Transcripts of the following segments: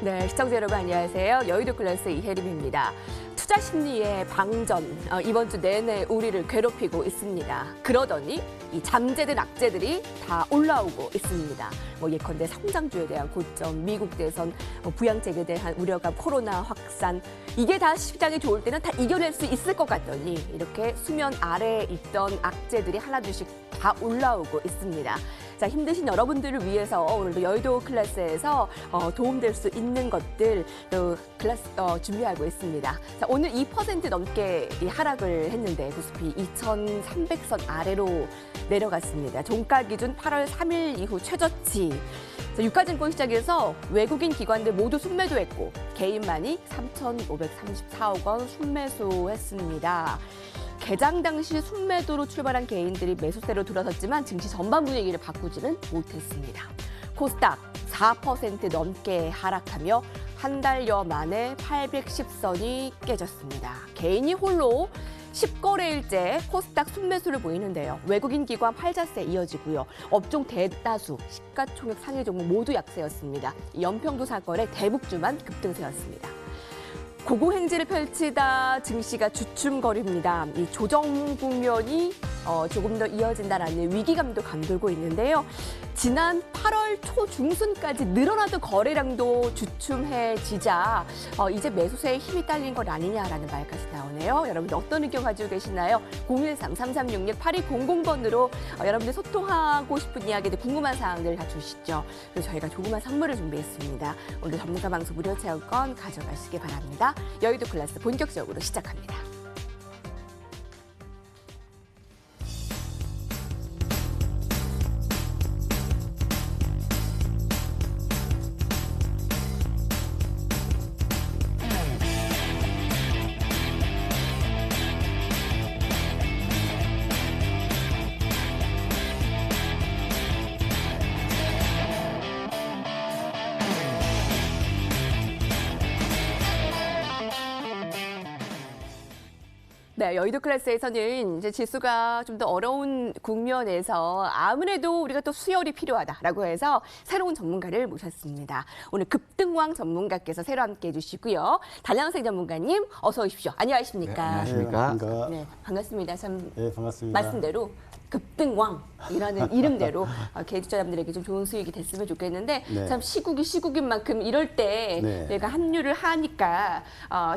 네, 시청자 여러분 안녕하세요. 여의도 클래스 이혜림입니다. 투자 심리의 방전, 이번 주 내내 우리를 괴롭히고 있습니다. 그러더니 이 잠재된 악재들이 다 올라오고 있습니다. 예컨대 성장주에 대한 고점, 미국 대선, 부양책에 대한 우려감, 코로나 확산, 이게 다 시장이 좋을 때는 다 이겨낼 수 있을 것 같더니 이렇게 수면 아래에 있던 악재들이 하나둘씩 다 올라오고 있습니다. 자, 힘드신 여러분들을 위해서 오늘도 여의도 클래스에서 도움될 수 있는 것들 준비하고 있습니다. 자, 오늘 2% 넘게 하락을 했는데 코스피 2,300선 아래로 내려갔습니다. 종가 기준 8월 3일 이후 최저치. 유가증권 시장에서 외국인 기관들 모두 순매도했고 개인만이 3,534억 원 순매수했습니다. 개장 당시 순매도로 출발한 개인들이 매수세로 들어섰지만 증시 전반 분위기를 바꾸지는 못했습니다. 코스닥 4% 넘게 하락하며 한 달여 만에 810선이 깨졌습니다. 개인이 홀로 10거래일째 코스닥 순매수를 보이는데요. 외국인 기관 팔자세 이어지고요. 업종 대다수, 시가총액 상위 종목 모두 약세였습니다. 연평도 사건의 대북주만 급등세였습니다. 고공행진을 펼치다 증시가 주춤거립니다. 이 조정 국면이 조금 더 이어진다라는 위기감도 감돌고 있는데요. 지난 8월 초중순까지 늘어나던 거래량도 주춤해지자 이제 매수세에 힘이 딸린 것 아니냐라는 말까지 나오네요. 여러분들 어떤 의견 가지고 계시나요? 013-3366-8200번으로 여러분들 소통하고 싶은 이야기들, 궁금한 사항들 다 주시죠. 그리고 저희가 조그만 선물을 준비했습니다. 오늘 전문가 방송 무료 체험권 가져가시기 바랍니다. 여의도 클래스 본격적으로 시작합니다. 네, 여의도 클래스에서는 이제 지수가 좀 더 어려운 국면에서 아무래도 우리가 또 수혈이 필요하다라고 해서 새로운 전문가를 모셨습니다. 오늘 급등왕 전문가께서 새로 함께해 주시고요. 단양생 전문가님 어서 오십시오. 안녕하십니까? 네, 안녕하십니까? 네, 반갑습니다. 참 네, 반갑습니다. 말씀대로 급등왕이라는 이름대로 개투자자분들에게 좀 좋은 수익이 됐으면 좋겠는데 네. 참 시국인 만큼 이럴 때 네. 내가 합류를 하니까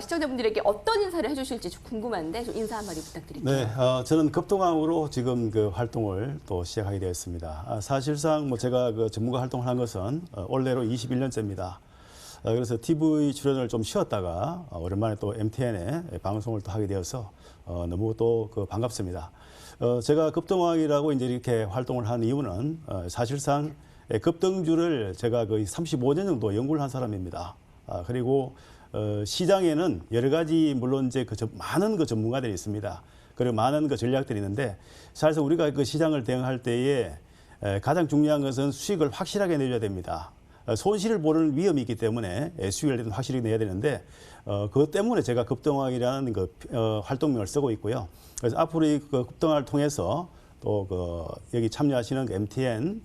시청자분들에게 어떤 인사를 해주실지 좀 궁금한데 좀 인사 한마디 부탁드릴게요. 네, 저는 급등왕으로 지금 그 활동을 또 시작하게 되었습니다. 사실상 제가 그 전문가 활동을 한 것은 올해로 21년째입니다. 그래서 TV 출연을 좀 쉬었다가 오랜만에 또 MTN에 방송을 또 하게 되어서 너무 또 반갑습니다. 제가 급등왕이라고 이제 이렇게 활동을 한 이유는 사실상 급등주를 제가 거의 35년 정도 연구를 한 사람입니다. 그리고 시장에는 여러 가지 물론 이제 많은 전문가들이 있습니다. 그리고 많은 전략들이 있는데 사실상 우리가 그 시장을 대응할 때에 가장 중요한 것은 수익을 확실하게 내줘야 됩니다. 손실을 보는 위험이 있기 때문에 수익을 확실히 내야 되는데 그것 때문에 제가 급등왕이라는 활동명을 쓰고 있고요. 그래서 앞으로 이 급등왕을 통해서 또 여기 참여하시는 MTN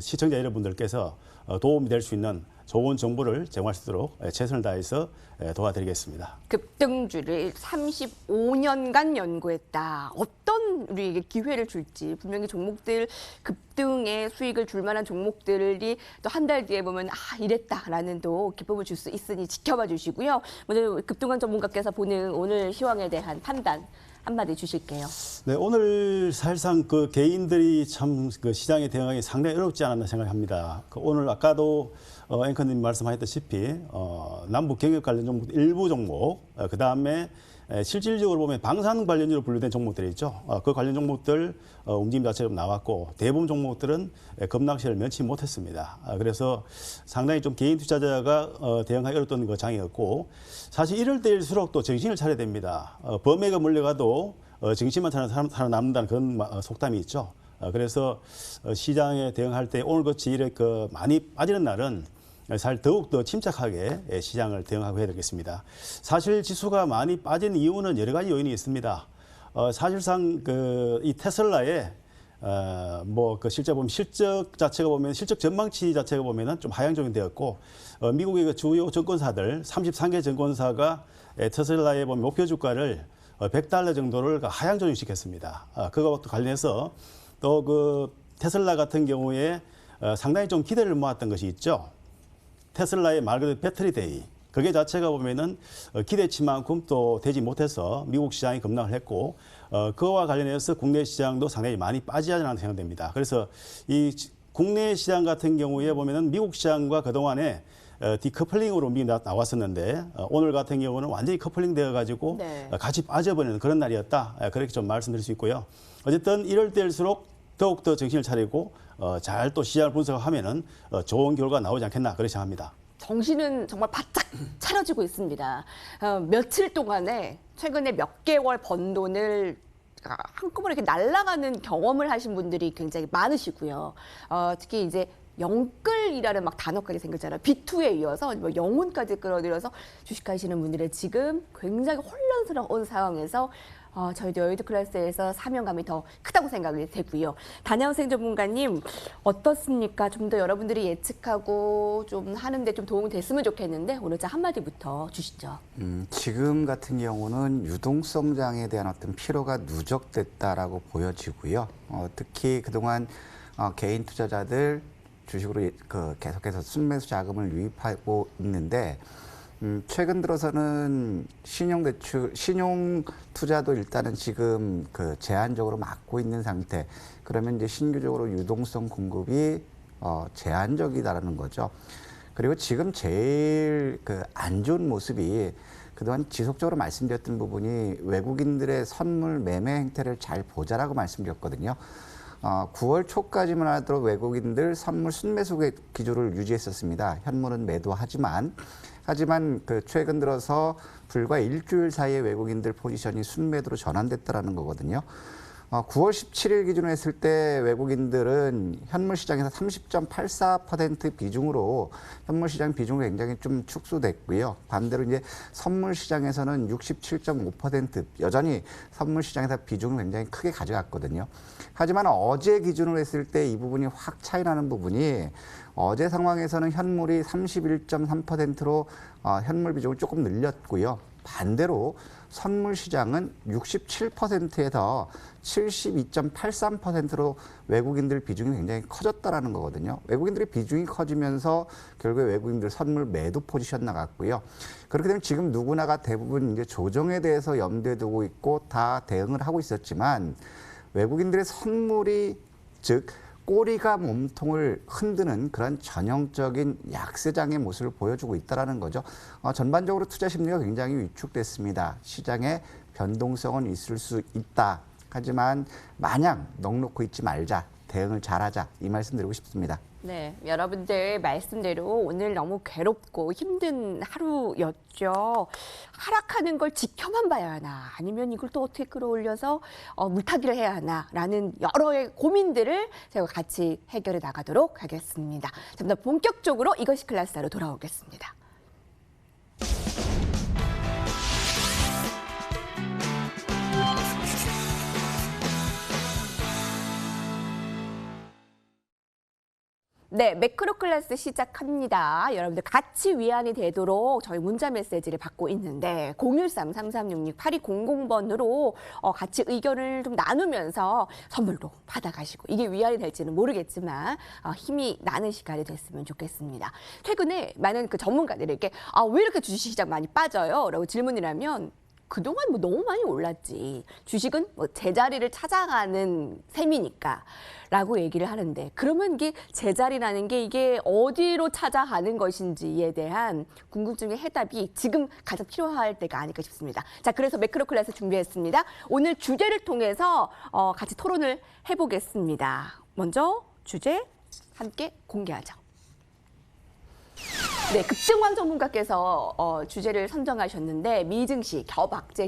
시청자 여러분들께서 도움이 될 수 있는 좋은 정보를 제공할 수 있도록 최선을 다해서 도와드리겠습니다. 급등주를 35년간 연구했다. 어떤 우리에게 기회를 줄지, 분명히 종목들 급등에 수익을 줄 만한 종목들이 또 한 달 뒤에 보면 이랬다라는 또 기쁨을 줄 수 있으니 지켜봐 주시고요. 먼저 급등왕 전문가께서 보는 오늘 시황에 대한 판단 한마디 주실게요. 네, 오늘 사실상 개인들이 참 시장에 대응하기 상당히 어렵지 않았나 생각합니다. 오늘 아까도 앵커님 말씀하셨다시피 남북 경협 관련 종목 일부 종목, 그 다음에 실질적으로 보면 방산 관련주로 분류된 종목들이 있죠. 그 관련 종목들 움직임 자체가 나왔고 대부분 종목들은 급락세를 면치 못했습니다. 그래서 상당히 좀 개인 투자자가 대응하기 어렵던 장이었고 사실 이럴 때일수록 또 정신을 차려야 됩니다. 범회가 몰려가도 정신만 차려 살아남는다는 그런 속담이 있죠. 그래서 시장에 대응할 때 오늘같이 이렇게 많이 빠지는 날은 사실 더욱더 침착하게 시장을 대응하고 해야 되겠습니다. 사실 지수가 많이 빠진 이유는 여러 가지 요인이 있습니다. 사실상 이 테슬라의 뭐 그 실제 보면 실적 자체가 보면 실적 전망치 자체가 보면은 좀 하향적이 되었고 미국의 그 주요 증권사들 33개 증권사가 테슬라의 보면 목표 주가를 $100 정도를 하향 조정시켰습니다. 그것과 관련해서 또 그 테슬라 같은 경우에 상당히 좀 기대를 모았던 것이 있죠. 테슬라의 말 그대로 배터리 데이. 그게 자체가 보면은 기대치만큼 또 되지 못해서 미국 시장이 급락을 했고 그와 관련해서 국내 시장도 상당히 많이 빠지지 않았나 생각됩니다. 그래서 이 국내 시장 같은 경우에 보면은 미국 시장과 그동안에 디커플링으로 미국이 나왔었는데 오늘 같은 경우는 완전히 커플링 되어 가지고 네. 같이 빠져버리는 그런 날이었다. 그렇게 좀 말씀드릴 수 있고요. 어쨌든 이럴 때일수록 더욱더 정신을 차리고 잘 또 시장을 분석하면은 좋은 결과가 나오지 않겠나 그렇게 생각합니다. 정신은 정말 바짝 차려지고 있습니다. 며칠 동안에 최근에 몇 개월 번 돈을 한꺼번에 이렇게 날아가는 경험을 하신 분들이 굉장히 많으시고요. 특히 이제 영끌이라는 막 단어까지 생겼잖아요. B2에 이어서 뭐 영혼까지 끌어들여서 주식하시는 분들의 지금 굉장히 혼란스러운 상황에서 저희도 여의도 클래스에서 사명감이 더 크다고 생각이 되고요. 단양생 전문가님 어떻습니까? 좀 더 여러분들이 예측하고 좀 하는데 좀 도움이 됐으면 좋겠는데 오늘 자 한마디부터 주시죠. 지금 같은 경우는 유동성장에 대한 어떤 피로가 누적됐다라고 보여지고요. 특히 그동안 개인 투자자들 주식으로 계속해서 순매수 자금을 유입하고 있는데 최근 들어서는 신용 투자도 일단은 지금 제한적으로 막고 있는 상태. 그러면 이제 신규적으로 유동성 공급이 제한적이다라는 거죠. 그리고 지금 제일 안 좋은 모습이 그동안 지속적으로 말씀드렸던 부분이 외국인들의 선물 매매 행태를 잘 보자라고 말씀드렸거든요. 9월 초까지만 하도록 외국인들 선물 순매수 기조를 유지했었습니다. 현물은 매도하지만 최근 들어서 불과 일주일 사이에 외국인들 포지션이 순매도로 전환됐다라는 거거든요. 9월 17일 기준으로 했을 때 외국인들은 현물 시장에서 30.84% 비중으로 현물 시장 비중이 굉장히 좀 축소됐고요. 반대로 이제 선물 시장에서는 67.5% 여전히 선물 시장에서 비중을 굉장히 크게 가져갔거든요. 하지만 어제 기준으로 했을 때 이 부분이 확 차이 나는 부분이 어제 상황에서는 현물이 31.3%로 현물 비중을 조금 늘렸고요. 반대로 선물 시장은 67%에서 72.83%로 외국인들 비중이 굉장히 커졌다라는 거거든요. 외국인들의 비중이 커지면서 결국에 외국인들 선물 매도 포지션 나갔고요. 그렇게 되면 지금 누구나가 대부분 이제 조정에 대해서 염두에 두고 있고 다 대응을 하고 있었지만 외국인들의 선물이 즉 꼬리가 몸통을 흔드는 그런 전형적인 약세장의 모습을 보여주고 있다는 거죠. 전반적으로 투자 심리가 굉장히 위축됐습니다. 시장에 변동성은 있을 수 있다. 하지만 마냥 넋놓고 있지 말자. 대응을 잘하자. 이 말씀 드리고 싶습니다. 네, 여러분들 말씀대로 오늘 너무 괴롭고 힘든 하루였죠. 하락하는 걸 지켜만 봐야 하나 아니면 이걸 또 어떻게 끌어올려서 물타기를 해야 하나라는 여러의 고민들을 제가 같이 해결해 나가도록 하겠습니다. 좀 더 본격적으로 이것이 클래스로 돌아오겠습니다. 네, 매크로 클래스 시작합니다. 여러분들 같이 위안이 되도록 저희 문자 메시지를 받고 있는데 013-3366-8200번으로 같이 의견을 좀 나누면서 선물도 받아가시고 이게 위안이 될지는 모르겠지만 힘이 나는 시간이 됐으면 좋겠습니다. 최근에 많은 전문가들에게 왜 이렇게 주식시장 많이 빠져요? 라고 질문을 하면 그동안 뭐 너무 많이 올랐지. 주식은 뭐 제자리를 찾아가는 셈이니까 라고 얘기를 하는데 그러면 이게 제자리라는 게 이게 어디로 찾아가는 것인지에 대한 궁금증의 해답이 지금 가장 필요할 때가 아닐까 싶습니다. 자, 그래서 매크로 클래스 준비했습니다. 오늘 주제를 통해서 같이 토론을 해보겠습니다. 먼저 주제 함께 공개하죠. 네, 급증왕 전문가께서 주제를 선정하셨는데 미증시, 겹악재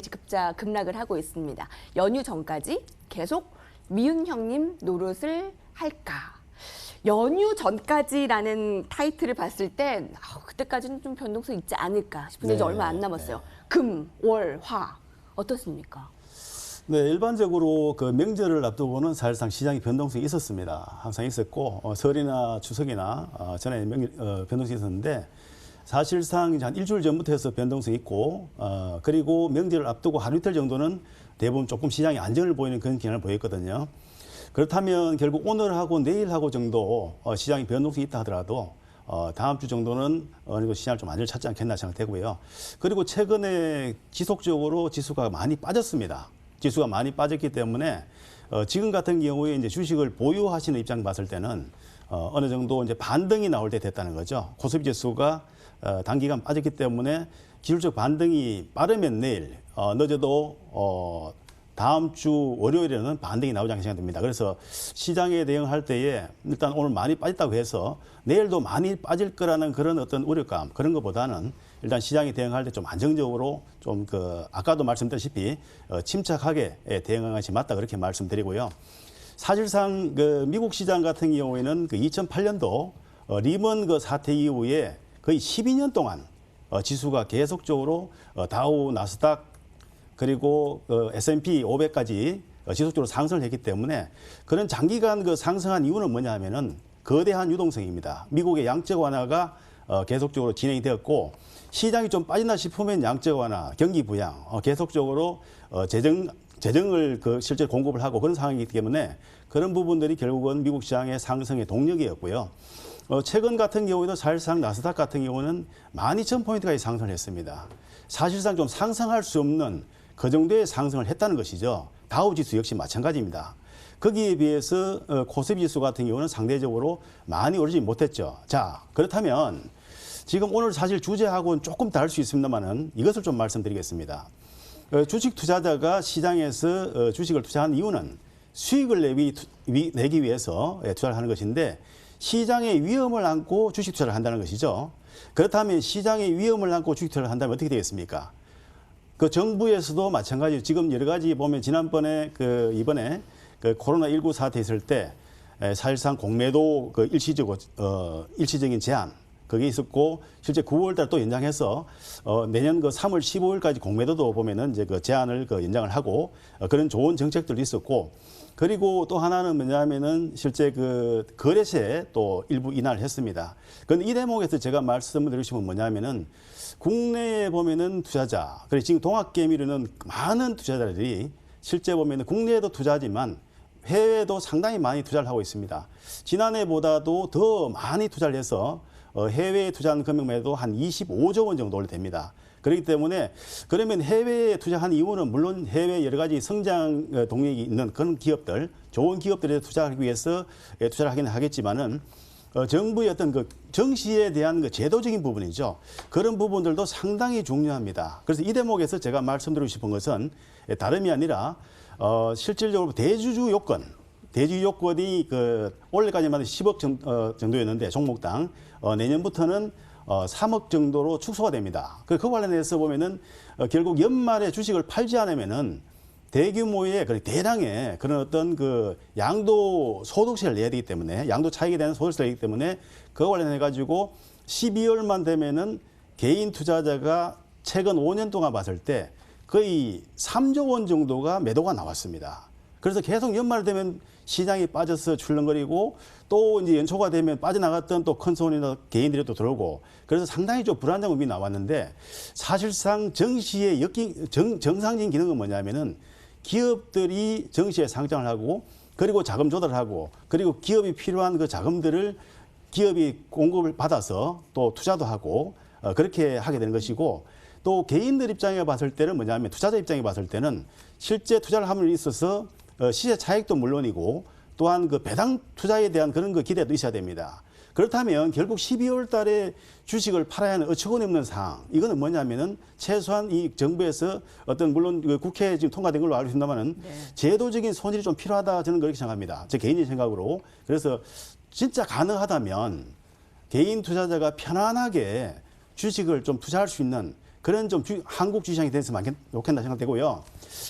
급락을 하고 있습니다. 연휴 전까지 계속 미윤형님 노릇을 할까? 연휴 전까지라는 타이틀을 봤을 땐 그때까지는 좀 변동성 있지 않을까 싶은데 이제 얼마 안 남았어요. 금, 월, 화 어떻습니까? 네, 일반적으로 그 명절을 앞두고는 사실상 시장의 변동성이 있었습니다. 항상 있었고 설이나 추석이나 전에 변동성이 있었는데 사실상 이제 한 일주일 전부터 해서 변동성이 있고 그리고 명절을 앞두고 하루 이틀 정도는 대부분 조금 시장이 안정을 보이는 그런 기간을 보였거든요. 그렇다면 결국 오늘하고 내일하고 정도 시장이 변동성이 있다 하더라도 다음 주 정도는 어느 정도 시장을 좀 안정을 찾지 않겠나 생각되고요. 그리고 최근에 지속적으로 지수가 많이 빠졌습니다. 지수가 많이 빠졌기 때문에 지금 같은 경우에 이제 주식을 보유하시는 입장 봤을 때는 어느 정도 이제 반등이 나올 때 됐다는 거죠. 코스피 지수가 단기간 빠졌기 때문에 기술적 반등이 빠르면 내일 늦어도 다음 주 월요일에는 반등이 나오지 않게 생각됩니다. 그래서 시장에 대응할 때에 일단 오늘 많이 빠졌다고 해서 내일도 많이 빠질 거라는 그런 어떤 우려감 그런 것보다는 일단 시장에 대응할 때 좀 안정적으로 좀 아까도 말씀드렸다시피 침착하게 대응하는 것이 맞다 그렇게 말씀드리고요. 사실상 미국 시장 같은 경우에는 2008년도 리먼 사태 이후에 거의 12년 동안 지수가 계속적으로 다우, 나스닥 그리고 S&P 500까지 지속적으로 상승을 했기 때문에 그런 장기간 상승한 이유는 뭐냐 하면은 거대한 유동성입니다. 미국의 양적 완화가 계속적으로 진행이 되었고 시장이 좀 빠진다 싶으면 양적 완화, 경기 부양 계속적으로 재정을 실제 공급을 하고 그런 상황이기 때문에 그런 부분들이 결국은 미국 시장의 상승의 동력이었고요. 최근 같은 경우에도 사실상 나스닥 같은 경우는 12,000포인트까지 상승을 했습니다. 사실상 좀 상상할 수 없는 그 정도의 상승을 했다는 것이죠. 다우지수 역시 마찬가지입니다. 거기에 비해서 코스피 지수 같은 경우는 상대적으로 많이 오르지 못했죠. 자, 그렇다면 지금 오늘 사실 주제하고는 조금 다를 수 있습니다만은 이것을 좀 말씀드리겠습니다. 주식 투자자가 시장에서 주식을 투자한 이유는 수익을 내기 위해서 투자를 하는 것인데 시장의 위험을 안고 주식 투자를 한다는 것이죠. 그렇다면 시장의 위험을 안고 주식 투자를 한다면 어떻게 되겠습니까? 정부에서도 마찬가지로 지금 여러 가지 보면 지난번에 이번에 코로나19 사태 있을 때 사실상 공매도 일시적인 제한 그게 있었고 실제 9월달 또 연장해서 내년 3월 15일까지 공매도도 보면은 이제 제한을 연장을 하고 그런 좋은 정책들도 있었고 그리고 또 하나는 뭐냐면은 실제 거래세 또 일부 인하를 했습니다. 그런데 이 대목에서 제가 말씀을 드리고 싶은 건 뭐냐면은 국내에 보면은 투자자, 그리고 지금 동학개미로는 많은 투자자들이 실제 보면은 국내에도 투자하지만 해외에도 상당히 많이 투자를 하고 있습니다. 지난해보다도 더 많이 투자를 해서 해외에 투자한 금액에도 한 25조 원 정도 됩니다. 그렇기 때문에 그러면 해외에 투자한 이유는 물론 해외 여러 가지 성장 동력이 있는 그런 기업들, 좋은 기업들에 투자하기 위해서 투자를 하기는 하겠지만은 정부의 어떤 정시에 대한 제도적인 부분이죠. 그런 부분들도 상당히 중요합니다. 그래서 이 대목에서 제가 말씀드리고 싶은 것은 다름이 아니라 실질적으로 대주주 요건이 올해까지만 10억 정도였는데 종목당 내년부터는 3억 정도로 축소가 됩니다. 그 관련해서 보면은 결국 연말에 주식을 팔지 않으면은 대규모의 대량의 그런 어떤 양도 소득세를 내야 되기 때문에 양도 차익에 대한 소득세를 내기 때문에 그거 관련해 가지고 12월만 되면은 개인 투자자가 최근 5년 동안 봤을 때 거의 3조 원 정도가 매도가 나왔습니다. 그래서 계속 연말 되면 시장이 빠져서 출렁거리고 또 이제 연초가 되면 빠져나갔던 또 큰 손이나 개인들이 또 들어오고 그래서 상당히 좀 불안정 음이 나왔는데 사실상 정시의 정상적인 기능은 뭐냐면은 기업들이 정시에 상장을 하고 그리고 자금 조달을 하고 그리고 기업이 필요한 그 자금들을 기업이 공급을 받아서 또 투자도 하고 그렇게 하게 되는 것이고 또 개인들 입장에 봤을 때는 뭐냐면 투자자 입장에 봤을 때는 실제 투자를 함으로 있어서 시세 차익도 물론이고 또한 배당 투자에 대한 그런 기대도 있어야 됩니다. 그렇다면 결국 12월 달에 주식을 팔아야 하는 어처구니 없는 상황. 이거는 뭐냐면은 최소한 이 정부에서 어떤 물론 국회에 지금 통과된 걸로 알고 있습니다만은 제도적인 손질이 좀 필요하다 저는 그렇게 생각합니다. 제 개인적인 생각으로. 그래서 진짜 가능하다면 개인 투자자가 편안하게 주식을 좀 투자할 수 있는 그런 좀 한국 주시장이 됐으면 좋겠다 생각되고요.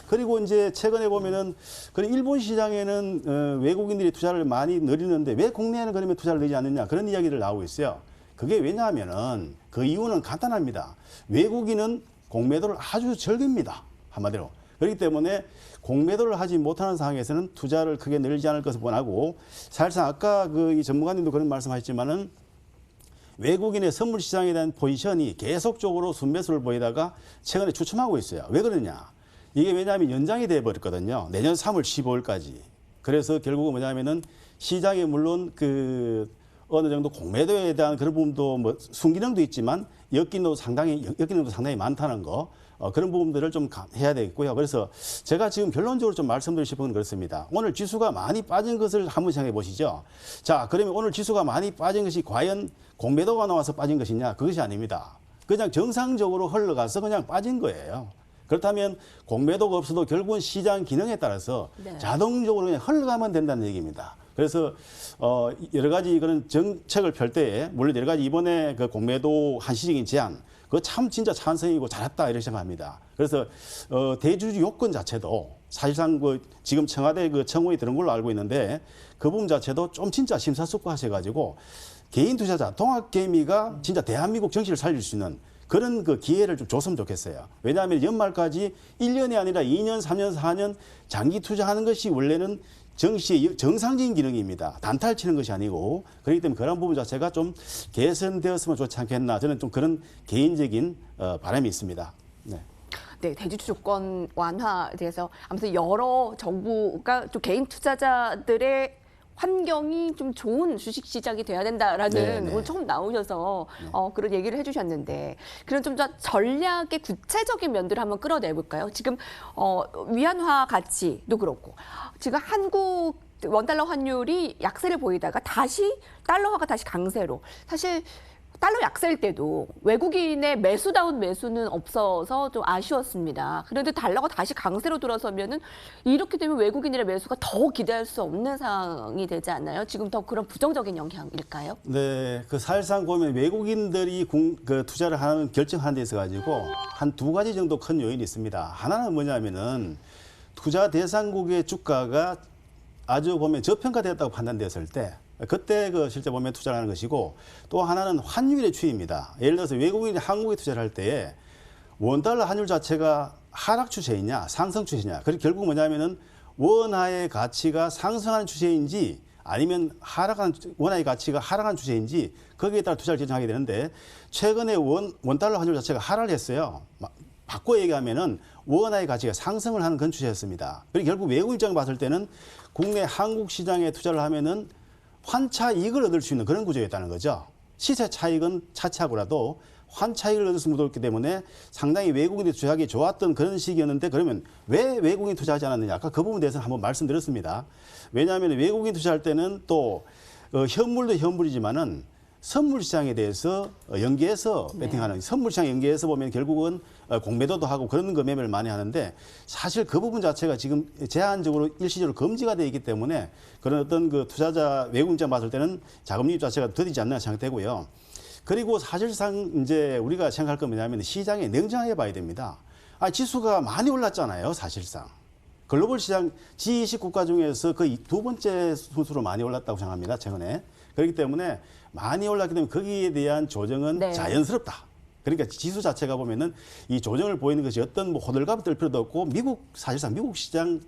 그리고 이제 최근에 보면은 일본 시장에는 외국인들이 투자를 많이 늘리는데 왜 국내에는 그러면 투자를 늘리지 않느냐 그런 이야기를 나오고 있어요. 그게 왜냐하면은 그 이유는 간단합니다. 외국인은 공매도를 아주 즐깁니다. 한마디로. 그렇기 때문에 공매도를 하지 못하는 상황에서는 투자를 크게 늘리지 않을 것을 원하고 사실상 아까 이 전문가님도 그런 말씀하셨지만은 외국인의 선물 시장에 대한 포지션이 계속적으로 순매수를 보이다가 최근에 주춤하고 있어요. 왜 그러냐? 이게 왜냐하면 연장이 돼 버렸거든요. 내년 3월 15일까지. 그래서 결국은 뭐냐면은 시장에 물론 어느 정도 공매도에 대한 그런 부분도 뭐 순기능도 있지만 엮이는 도 상당히 많다는 거. 그런 부분들을 좀 해야 되겠고요. 그래서 제가 지금 결론적으로 좀 말씀드리고 싶은 건 그렇습니다. 오늘 지수가 많이 빠진 것을 한번 생각해 보시죠. 자, 그러면 오늘 지수가 많이 빠진 것이 과연 공매도가 나와서 빠진 것이냐? 그것이 아닙니다. 그냥 정상적으로 흘러가서 그냥 빠진 거예요. 그렇다면 공매도가 없어도 결국은 시장 기능에 따라서 네. 자동적으로 그냥 흘러가면 된다는 얘기입니다. 그래서 여러 가지 그런 정책을 펼 때에 물론 여러 가지 이번에 그 공매도 한시적인 제한 그거 참 진짜 찬성이고 잘했다 이렇게 생각합니다. 그래서 대주주 요건 자체도 사실상 지금 청와대 청원이 들은 걸로 알고 있는데 그 부분 자체도 좀 진짜 심사숙고하셔가지고 개인 투자자 동학개미가 진짜 대한민국 정치를 살릴 수 있는 그런 기회를 좀 줬으면 좋겠어요. 왜냐하면 연말까지 1년이 아니라 2년, 3년, 4년 장기 투자하는 것이 원래는 정시의 정상적인 기능입니다. 단타를 치는 것이 아니고 그렇기 때문에 그런 부분 자체가 좀 개선되었으면 좋지 않겠나 저는 좀 그런 개인적인 바람이 있습니다. 네. 네, 대주주 조건 완화에 대해서 아무튼 여러 정부가 또 개인 투자자들의 환경이 좀 좋은 주식 시장이 돼야 된다라는 오늘 처음 나오셔서 그런 얘기를 해주셨는데 그런 좀 더 전략의 구체적인 면들을 한번 끌어내볼까요? 지금 위안화 가치도 그렇고 지금 한국 원달러 환율이 약세를 보이다가 다시 달러화가 다시 강세로 사실 달러 약세일 때도 외국인의 매수다운 매수는 없어서 좀 아쉬웠습니다. 그런데 달러가 다시 강세로 돌아서면은 이렇게 되면 외국인의 매수가 더 기대할 수 없는 상황이 되지 않나요? 지금 더 그런 부정적인 영향일까요? 네, 사실상 보면 외국인들이 투자를 하는 결정하는 데 있어 가지고 한 두 가지 정도 큰 요인이 있습니다. 하나는 뭐냐면은 투자 대상국의 주가가 아주 보면 저평가되었다고 판단되었을 때 그때 실제 보면 투자를 하는 것이고 또 하나는 환율의 추이입니다. 예를 들어서 외국인이 한국에 투자를 할 때에 원달러 환율 자체가 하락 추세이냐 상승 추세냐. 그리고 결국 뭐냐면은 원화의 가치가 상승하는 추세인지 아니면 원화의 가치가 하락하는 추세인지 거기에 따라 투자를 결정하게 되는데 최근에 원달러 환율 자체가 하락을 했어요. 바꿔 얘기하면은 원화의 가치가 상승을 하는 그런 추세였습니다. 그리고 결국 외국 입장을 봤을 때는 국내 한국 시장에 투자를 하면은 환차 이익을 얻을 수 있는 그런 구조였다는 거죠. 시세 차익은 차치하고라도 환차익을 얻을 수 있기 때문에 상당히 외국인이 투자하기 좋았던 그런 시기였는데 그러면 왜 외국인이 투자하지 않았느냐. 아까 그 부분에 대해서 한번 말씀드렸습니다. 왜냐하면 외국인 투자할 때는 또 현물도 현물이지만은 선물 시장에 대해서 연계해서 베팅하는 선물 시장 연계해서 보면 결국은 공매도도 하고 그런 거 매매를 많이 하는데 사실 그 부분 자체가 지금 제한적으로 일시적으로 금지가 되어 있기 때문에 그런 어떤 투자자 외국인 입장 봤을 때는 자금 유입 자체가 더디지 않나 생각되고요. 그리고 사실상 이제 우리가 생각할 건 뭐냐면 시장에 냉정하게 봐야 됩니다. 지수가 많이 올랐잖아요, 사실상. 글로벌 시장 G20 국가 중에서 거의 두 번째 순수로 많이 올랐다고 생각합니다, 최근에. 그렇기 때문에 많이 올랐기 때문에 거기에 대한 조정은 자연스럽다. 그러니까 지수 자체가 보면은 이 조정을 보이는 것이 어떤 호들갑을 떨 필요도 없고 사실상 미국 시장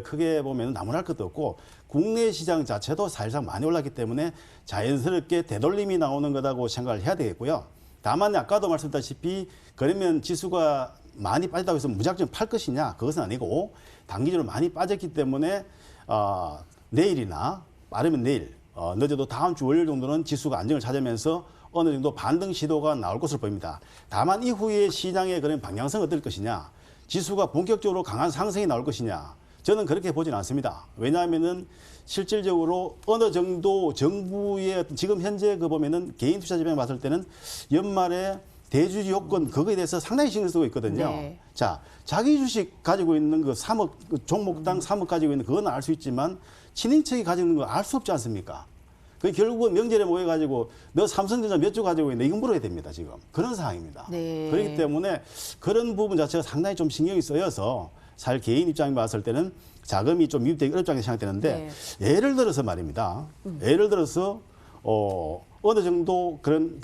크게 보면 나무랄 것도 없고 국내 시장 자체도 사실상 많이 올랐기 때문에 자연스럽게 되돌림이 나오는 거라고 생각을 해야 되겠고요. 다만 아까도 말씀드렸다시피 그러면 지수가 많이 빠졌다고 해서 무작정 팔 것이냐 그것은 아니고 단기적으로 많이 빠졌기 때문에 내일이나 빠르면 내일 늦어도 다음 주 월요일 정도는 지수가 안정을 찾으면서 어느 정도 반등 시도가 나올 것으로 보입니다. 다만 이후에 시장의 그런 방향성은 어떨 것이냐, 지수가 본격적으로 강한 상승이 나올 것이냐, 저는 그렇게 보지는 않습니다. 왜냐하면은 실질적으로 어느 정도 정부의 지금 현재 보면은 개인 투자 지표를 봤을 때는 연말에 대주주 요건 그거에 대해서 상당히 신경 쓰고 있거든요. 네. 자, 자기 주식 가지고 있는 3억 종목당 3억 가지고 있는 그건 알 수 있지만 친인척이 가지고 있는 거 알 수 없지 않습니까? 그 결국은 명절에 모여가지고 너 삼성전자 몇 주 가지고 있는데 이건 물어야 됩니다, 지금. 그런 상황입니다. 네. 그렇기 때문에 그런 부분 자체가 상당히 좀 신경이 쓰여서 사실 개인 입장에 봤을 때는 자금이 좀 유입되기 어렵다고 생각되는데 예를 들어서 말입니다. 예를 들어서 어느 정도 그런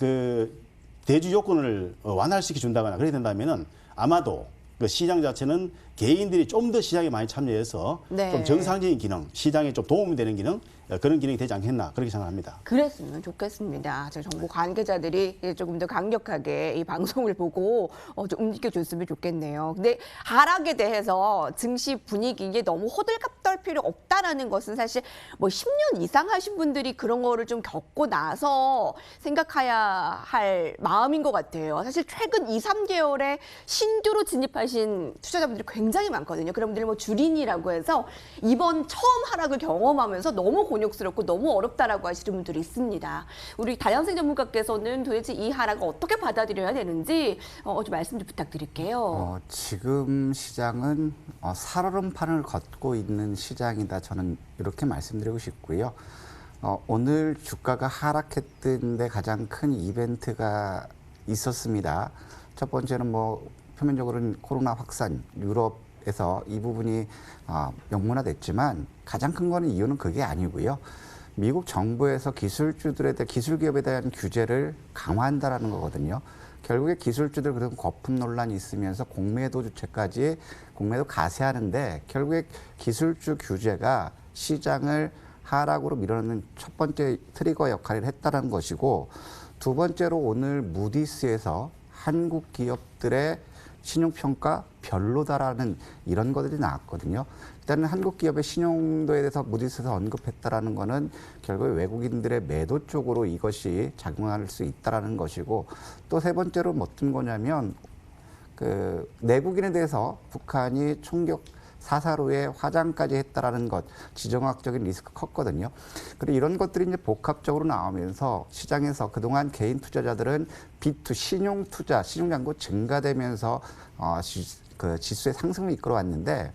대주 요건을 완화시켜 준다거나 그렇게 된다면은 아마도 그 시장 자체는 개인들이 좀 더 시장에 많이 참여해서 네. 좀 정상적인 기능, 시장에 좀 도움이 되는 기능, 그런 기능이 되지 않겠나 그렇게 생각합니다. 그랬으면 좋겠습니다. 저 정부 관계자들이 조금 더 강력하게 이 방송을 보고 좀 움직여줬으면 좋겠네요. 근데 하락에 대해서 증시 분위기에 너무 호들갑 떨 필요 없다라는 것은 사실 뭐 10년 이상 하신 분들이 그런 거를 좀 겪고 나서 생각해야 할 마음인 것 같아요. 사실 최근 2, 3개월에 신규로 진입하신 투자자분들이 굉장히 많거든요. 그런 분들이 뭐 주린이라고 해서 이번 처음 하락을 경험하면서 너무 곤욕스럽고 너무 어렵다라고 하시는 분들이 있습니다. 우리 달양생 전문가께서는 도대체 이 하락을 어떻게 받아들여야 되는지 좀 말씀 좀 부탁드릴게요. 지금 시장은 살얼음판을 걷고 있는 시장이다. 저는 이렇게 말씀드리고 싶고요. 오늘 주가가 하락했던 데 가장 큰 이벤트가 있었습니다. 첫 번째는 뭐 표면적으로는 코로나 확산, 유럽에서 이 부분이 명문화됐지만 가장 큰 거는 이유는 그게 아니고요. 미국 정부에서 기술주들에 대한 기술기업에 대한 규제를 강화한다라는 거거든요. 결국에 기술주들 그런 거품 논란이 있으면서 공매도 주체까지 공매도 가세하는데 결국에 기술주 규제가 시장을 하락으로 밀어넣는 첫 번째 트리거 역할을 했다는 것이고 두 번째로 오늘 무디스에서 한국 기업들의 신용평가 별로다라는 이런 것들이 나왔거든요. 일단은 한국 기업의 신용도에 대해서 무디스에서 언급했다라는 거는 결국 외국인들의 매도 쪽으로 이것이 작용할 수 있다라는 것이고 또 세 번째로 어떤 거냐면 그 내국인에 대해서 북한이 총격 사살 후에 화장까지 했다라는 것, 지정학적인 리스크 컸거든요. 그리고 이런 것들이 이제 복합적으로 나오면서 시장에서 그동안 개인 투자자들은 B2 신용 투자, 신용 잔고 증가되면서 그 지수의 상승을 이끌어왔는데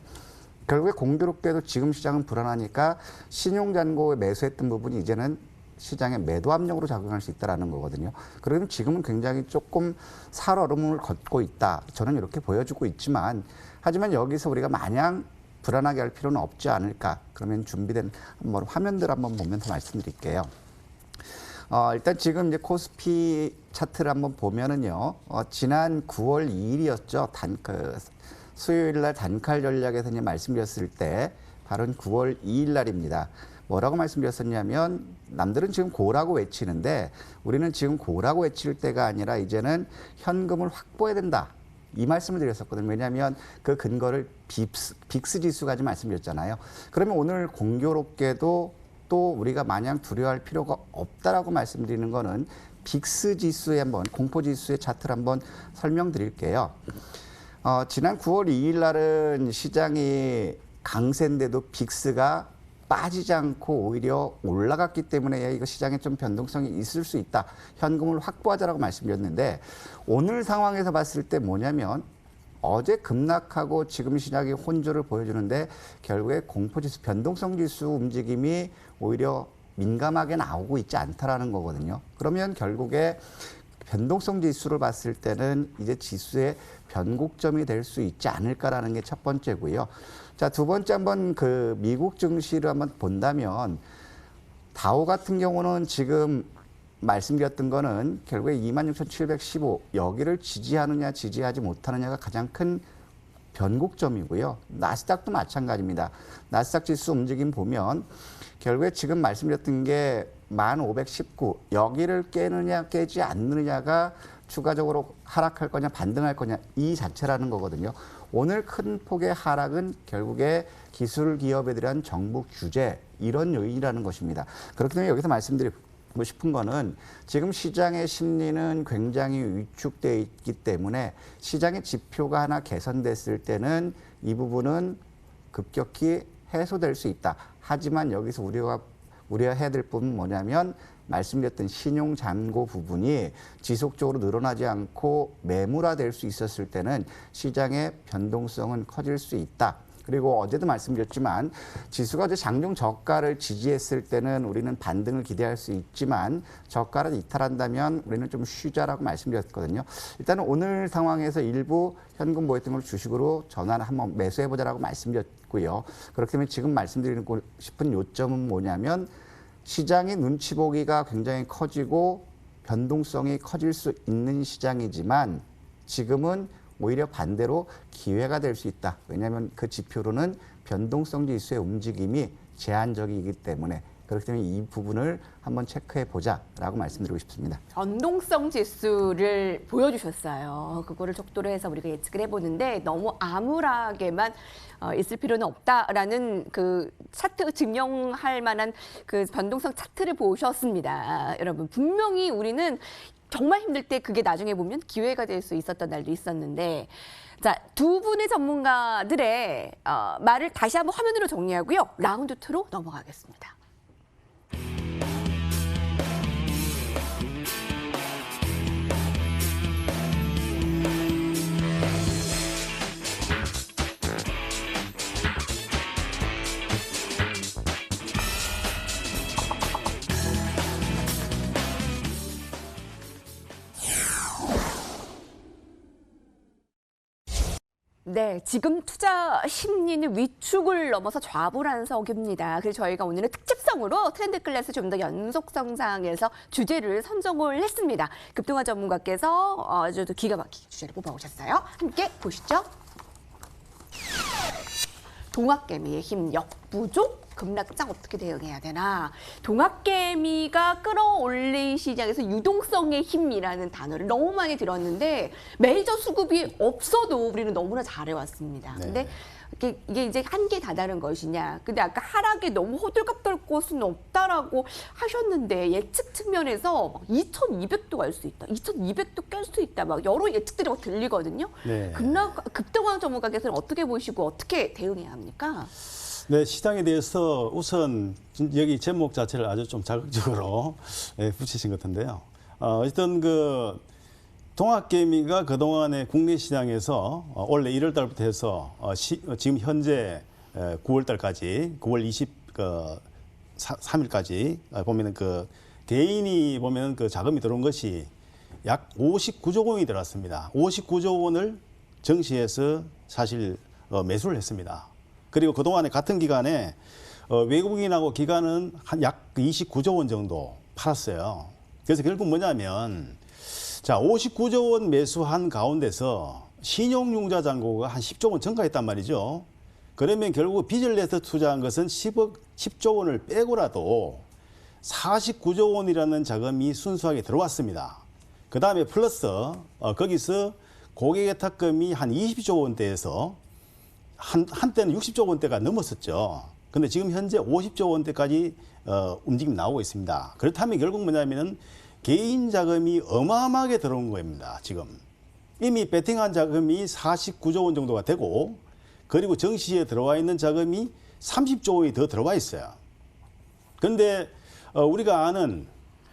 결국에 공교롭게도 지금 시장은 불안하니까 신용 잔고에 매수했던 부분이 이제는 시장의 매도 압력으로 작용할 수 있다는 거거든요. 그러면 지금은 굉장히 조금 살얼음을 걷고 있다. 저는 이렇게 보여주고 있지만 하지만 여기서 우리가 마냥 불안하게 할 필요는 없지 않을까. 그러면 준비된 한번 화면들 한번 보면서 말씀드릴게요. 일단 지금 이제 코스피 차트를 한번 보면은요. 지난 9월 2일이었죠. 수요일 날 단칼 전략에서 이제 말씀드렸을 때 바로 9월 2일 날입니다. 뭐라고 말씀드렸었냐면 남들은 지금 고라고 외치는데 우리는 지금 고라고 외칠 때가 아니라 이제는 현금을 확보해야 된다. 이 말씀을 드렸었거든요. 왜냐하면 그 근거를 빅스 지수 가지고 말씀드렸잖아요. 그러면 오늘 공교롭게도 또 우리가 마냥 두려워할 필요가 없다라고 말씀드리는 거는 빅스 지수의 한번 공포 지수의 차트를 한번 설명드릴게요. 지난 9월 2일 날은 시장이 강세인데도 빅스가 빠지지 않고 오히려 올라갔기 때문에 이거 시장에 좀 변동성이 있을 수 있다. 현금을 확보하자라고 말씀드렸는데 오늘 상황에서 봤을 때 뭐냐면 어제 급락하고 지금 시장이 혼조를 보여주는데 결국에 공포지수, 변동성지수 움직임이 오히려 민감하게 나오고 있지 않다라는 거거든요. 그러면 결국에 변동성 지수를 봤을 때는 이제 지수의 변곡점이 될 수 있지 않을까라는 게 첫 번째고요. 자, 두 번째 한번 그 미국 증시를 한번 본다면 다우 같은 경우는 지금 말씀드렸던 거는 결국에 26,715 여기를 지지하느냐 지지하지 못하느냐가 가장 큰 변곡점이고요. 나스닥도 마찬가지입니다. 나스닥 지수 움직임 보면 결국에 지금 말씀드렸던 게 1519 여기를 깨느냐 깨지 않느냐가 추가적으로 하락할 거냐 반등할 거냐 이 자체라는 거거든요. 오늘 큰 폭의 하락은 결국에 기술 기업에 대한 정부 규제 이런 요인이라는 것입니다. 그렇기 때문에 여기서 말씀드리고 싶은 거는 지금 시장의 심리는 굉장히 위축되어 있기 때문에 시장의 지표가 하나 개선됐을 때는 이 부분은 급격히 해소될 수 있다. 하지만 여기서 우려해야 될 부분은 뭐냐면 말씀드렸던 신용 잔고 부분이 지속적으로 늘어나지 않고 매물화될 수 있었을 때는 시장의 변동성은 커질 수 있다. 그리고 어제도 말씀드렸지만 지수가 어제 장중 저가를 지지했을 때는 우리는 반등을 기대할 수 있지만 저가를 이탈한다면 우리는 좀 쉬자라고 말씀드렸거든요. 일단은 오늘 상황에서 일부 현금 보였던 걸 주식으로 전환 한번 매수해보자라고 말씀드렸고요. 그렇기 때문에 지금 말씀드리고 싶은 요점은 뭐냐면 시장의 눈치 보기가 굉장히 커지고 변동성이 커질 수 있는 시장이지만 지금은 오히려 반대로 기회가 될 수 있다. 왜냐하면 그 지표로는 변동성 지수의 움직임이 제한적이기 때문에 그렇기 때문에 이 부분을 한번 체크해 보자라고 말씀드리고 싶습니다. 변동성 지수를 보여주셨어요. 그거를 척도로 해서 우리가 예측을 해보는데 너무 암울하게만 있을 필요는 없다라는 그 차트 증명할 만한 그 변동성 차트를 보셨습니다. 여러분 분명히 우리는 정말 힘들 때 그게 나중에 보면 기회가 될 수 있었던 날도 있었는데 자, 두 분의 전문가들의 말을 다시 한번 화면으로 정리하고요. 라운드 2로 넘어가겠습니다. 네, 지금 투자 심리는 위축을 넘어서 좌불안석입니다. 그래서 저희가 오늘은 특집성으로 트렌드 클래스 좀 더 연속 성장에서 주제를 선정을 했습니다. 급동화 전문가께서 아주 기가 막히게 주제를 뽑아오셨어요. 함께 보시죠. 동학개미의 힘 역부족? 급락장 어떻게 대응해야 되나? 동학개미가 끌어올린 시장에서 유동성의 힘이라는 단어를 너무 많이 들었는데 메이저 수급이 없어도 우리는 너무나 잘해왔습니다. 네. 근데 이게 이제 한계에 다다른 것이냐. 근데 아까 하락에 너무 호들갑 떨 곳은 없다라고 하셨는데 예측 측면에서 막 2,200도 갈 수 있다. 2,200도 깰 수 있다. 막 여러 예측들이 막 들리거든요. 네. 급등화 전문가께서는 어떻게 보시고 어떻게 대응해야 합니까? 네, 시장에 대해서 우선 여기 제목 자체를 아주 좀 자극적으로 붙이신 것 같은데요. 어쨌든 그 동학개미가 그동안에 국내 시장에서 올해 1월 달부터 해서 지금 현재 9월 달까지 9월 23일까지 보면은 그 개인이 보면 그 자금이 들어온 것이 약 59조 원이 들어왔습니다. 59조 원을 정시해서 사실 매수를 했습니다. 그리고 그동안에 같은 기간에 외국인하고 기관은 한 약 29조 원 정도 팔았어요. 그래서 결국 뭐냐면 자 59조 원 매수한 가운데서 신용융자 잔고가 한 10조 원 증가했단 말이죠. 그러면 결국 빚을 내서 투자한 것은 10조 원을 빼고라도 49조 원이라는 자금이 순수하게 들어왔습니다. 그 다음에 플러스 거기서 고객예탁금이 한 20조 원대에서 한때는 60조 원대가 넘었었죠. 근데 지금 현재 50조 원대까지 움직임이 나오고 있습니다. 그렇다면 결국 뭐냐면은 개인 자금이 어마어마하게 들어온 겁니다. 지금 이미 베팅한 자금이 49조 원 정도가 되고 그리고 정시에 들어와 있는 자금이 30조 원이 더 들어와 있어요. 그런데 우리가 아는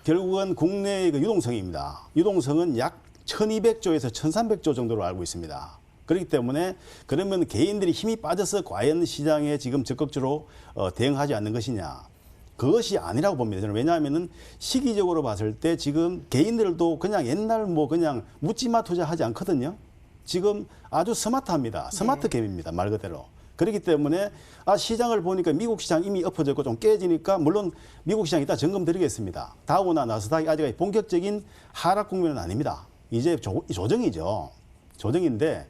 결국은 국내의 그 유동성입니다. 유동성은 약 1200조에서 1300조 정도로 알고 있습니다. 그렇기 때문에 그러면 개인들이 힘이 빠져서 과연 시장에 지금 적극적으로 대응하지 않는 것이냐. 그것이 아니라고 봅니다. 저는 왜냐하면은 시기적으로 봤을 때 지금 개인들도 그냥 옛날 뭐 그냥 묻지마 투자하지 않거든요. 지금 아주 스마트합니다. 스마트 게임입니다. 말 그대로. 그렇기 때문에 시장을 보니까 미국 시장 이미 엎어졌고 좀 깨지니까 물론 미국 시장 이따 점검 드리겠습니다. 다우나 나스닥이 아직 본격적인 하락 국면은 아닙니다. 이제 조정이죠. 조정인데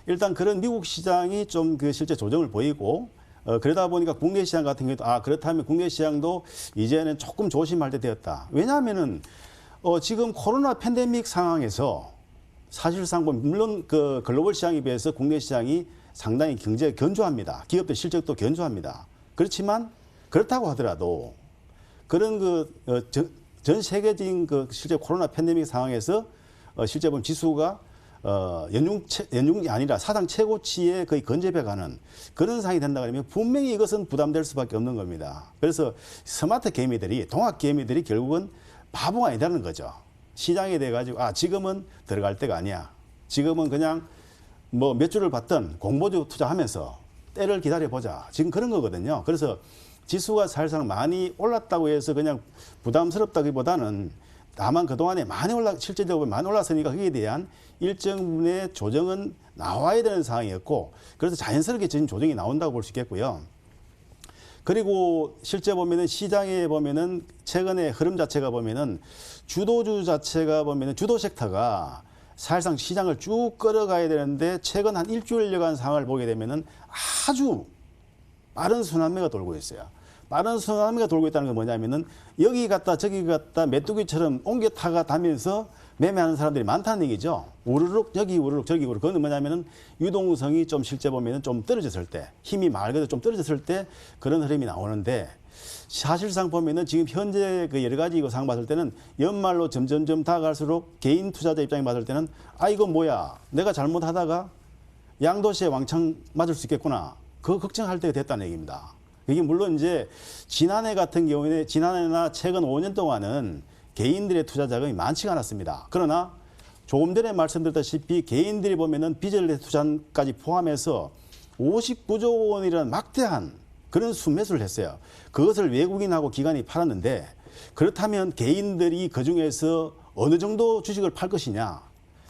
일단 그런 미국 시장이 좀 그 실제 조정을 보이고 그러다 보니까 국내 시장 같은 경우도 그렇다면 국내 시장도 이제는 조금 조심할 때 되었다. 왜냐하면은 지금 코로나 팬데믹 상황에서 사실상 물론 그 글로벌 시장에 비해서 국내 시장이 상당히 경제가 견조합니다. 기업들 실적도 견조합니다. 그렇지만 그렇다고 하더라도 그런 전 세계적인 그 실제 코로나 팬데믹 상황에서 실제 보면 지수가 연중이 아니라 사상 최고치에 거의 근접해 가는 그런 상황이 된다 그러면 분명히 이것은 부담될 수밖에 없는 겁니다. 그래서 스마트 개미들이 동학 개미들이 결국은 바보가 아니라는 거죠. 시장에 대해 가지고 지금은 들어갈 때가 아니야. 지금은 그냥 뭐 몇 주를 받든 공모주 투자하면서 때를 기다려 보자. 지금 그런 거거든요. 그래서 지수가 사실상 많이 올랐다고 해서 그냥 부담스럽다기보다는 다만 그동안에 실제적으로 많이 올랐으니까 거기에 대한 일정 부분의 조정은 나와야 되는 상황이었고 그래서 자연스럽게 지금 조정이 나온다고 볼 수 있겠고요. 그리고 실제 보면은 시장에 보면은 최근에 흐름 자체가 보면은 주도주 자체가 보면은 주도 섹터가 사실상 시장을 쭉 끌어가야 되는데 최근 한 일주일여간 상황을 보게 되면은 아주 빠른 순환매가 돌고 있어요. 빠른 순환매가 돌고 있다는 건 뭐냐면은 여기 갔다 저기 갔다 메뚜기처럼 옮겨 타가 다면서 매매하는 사람들이 많다는 얘기죠. 우르륵 여기 우르륵 저기 우르륵. 그건 뭐냐면은 유동성이 좀 실제 보면은 좀 떨어졌을 때, 힘이 말 그대로 좀 떨어졌을 때 그런 흐름이 나오는데, 사실상 보면은 지금 현재 그 여러 가지 이거 상 봤을 때는 연말로 점점점 다가갈수록 개인 투자자 입장에 봤을 때는 아 이거 뭐야 내가 잘못하다가 양도세에 왕창 맞을 수 있겠구나, 그거 걱정할 때가 됐다는 얘기입니다. 이게 물론 이제 지난해 같은 경우에 지난해나 최근 5년 동안은 개인들의 투자 자금이 많지가 않았습니다. 그러나 조금 전에 말씀드렸다시피 개인들이 보면은 비전리스 투자까지 포함해서 59조 원이라는 막대한 그런 순매수를 했어요. 그것을 외국인하고 기관이 팔았는데, 그렇다면 개인들이 그중에서 어느 정도 주식을 팔 것이냐,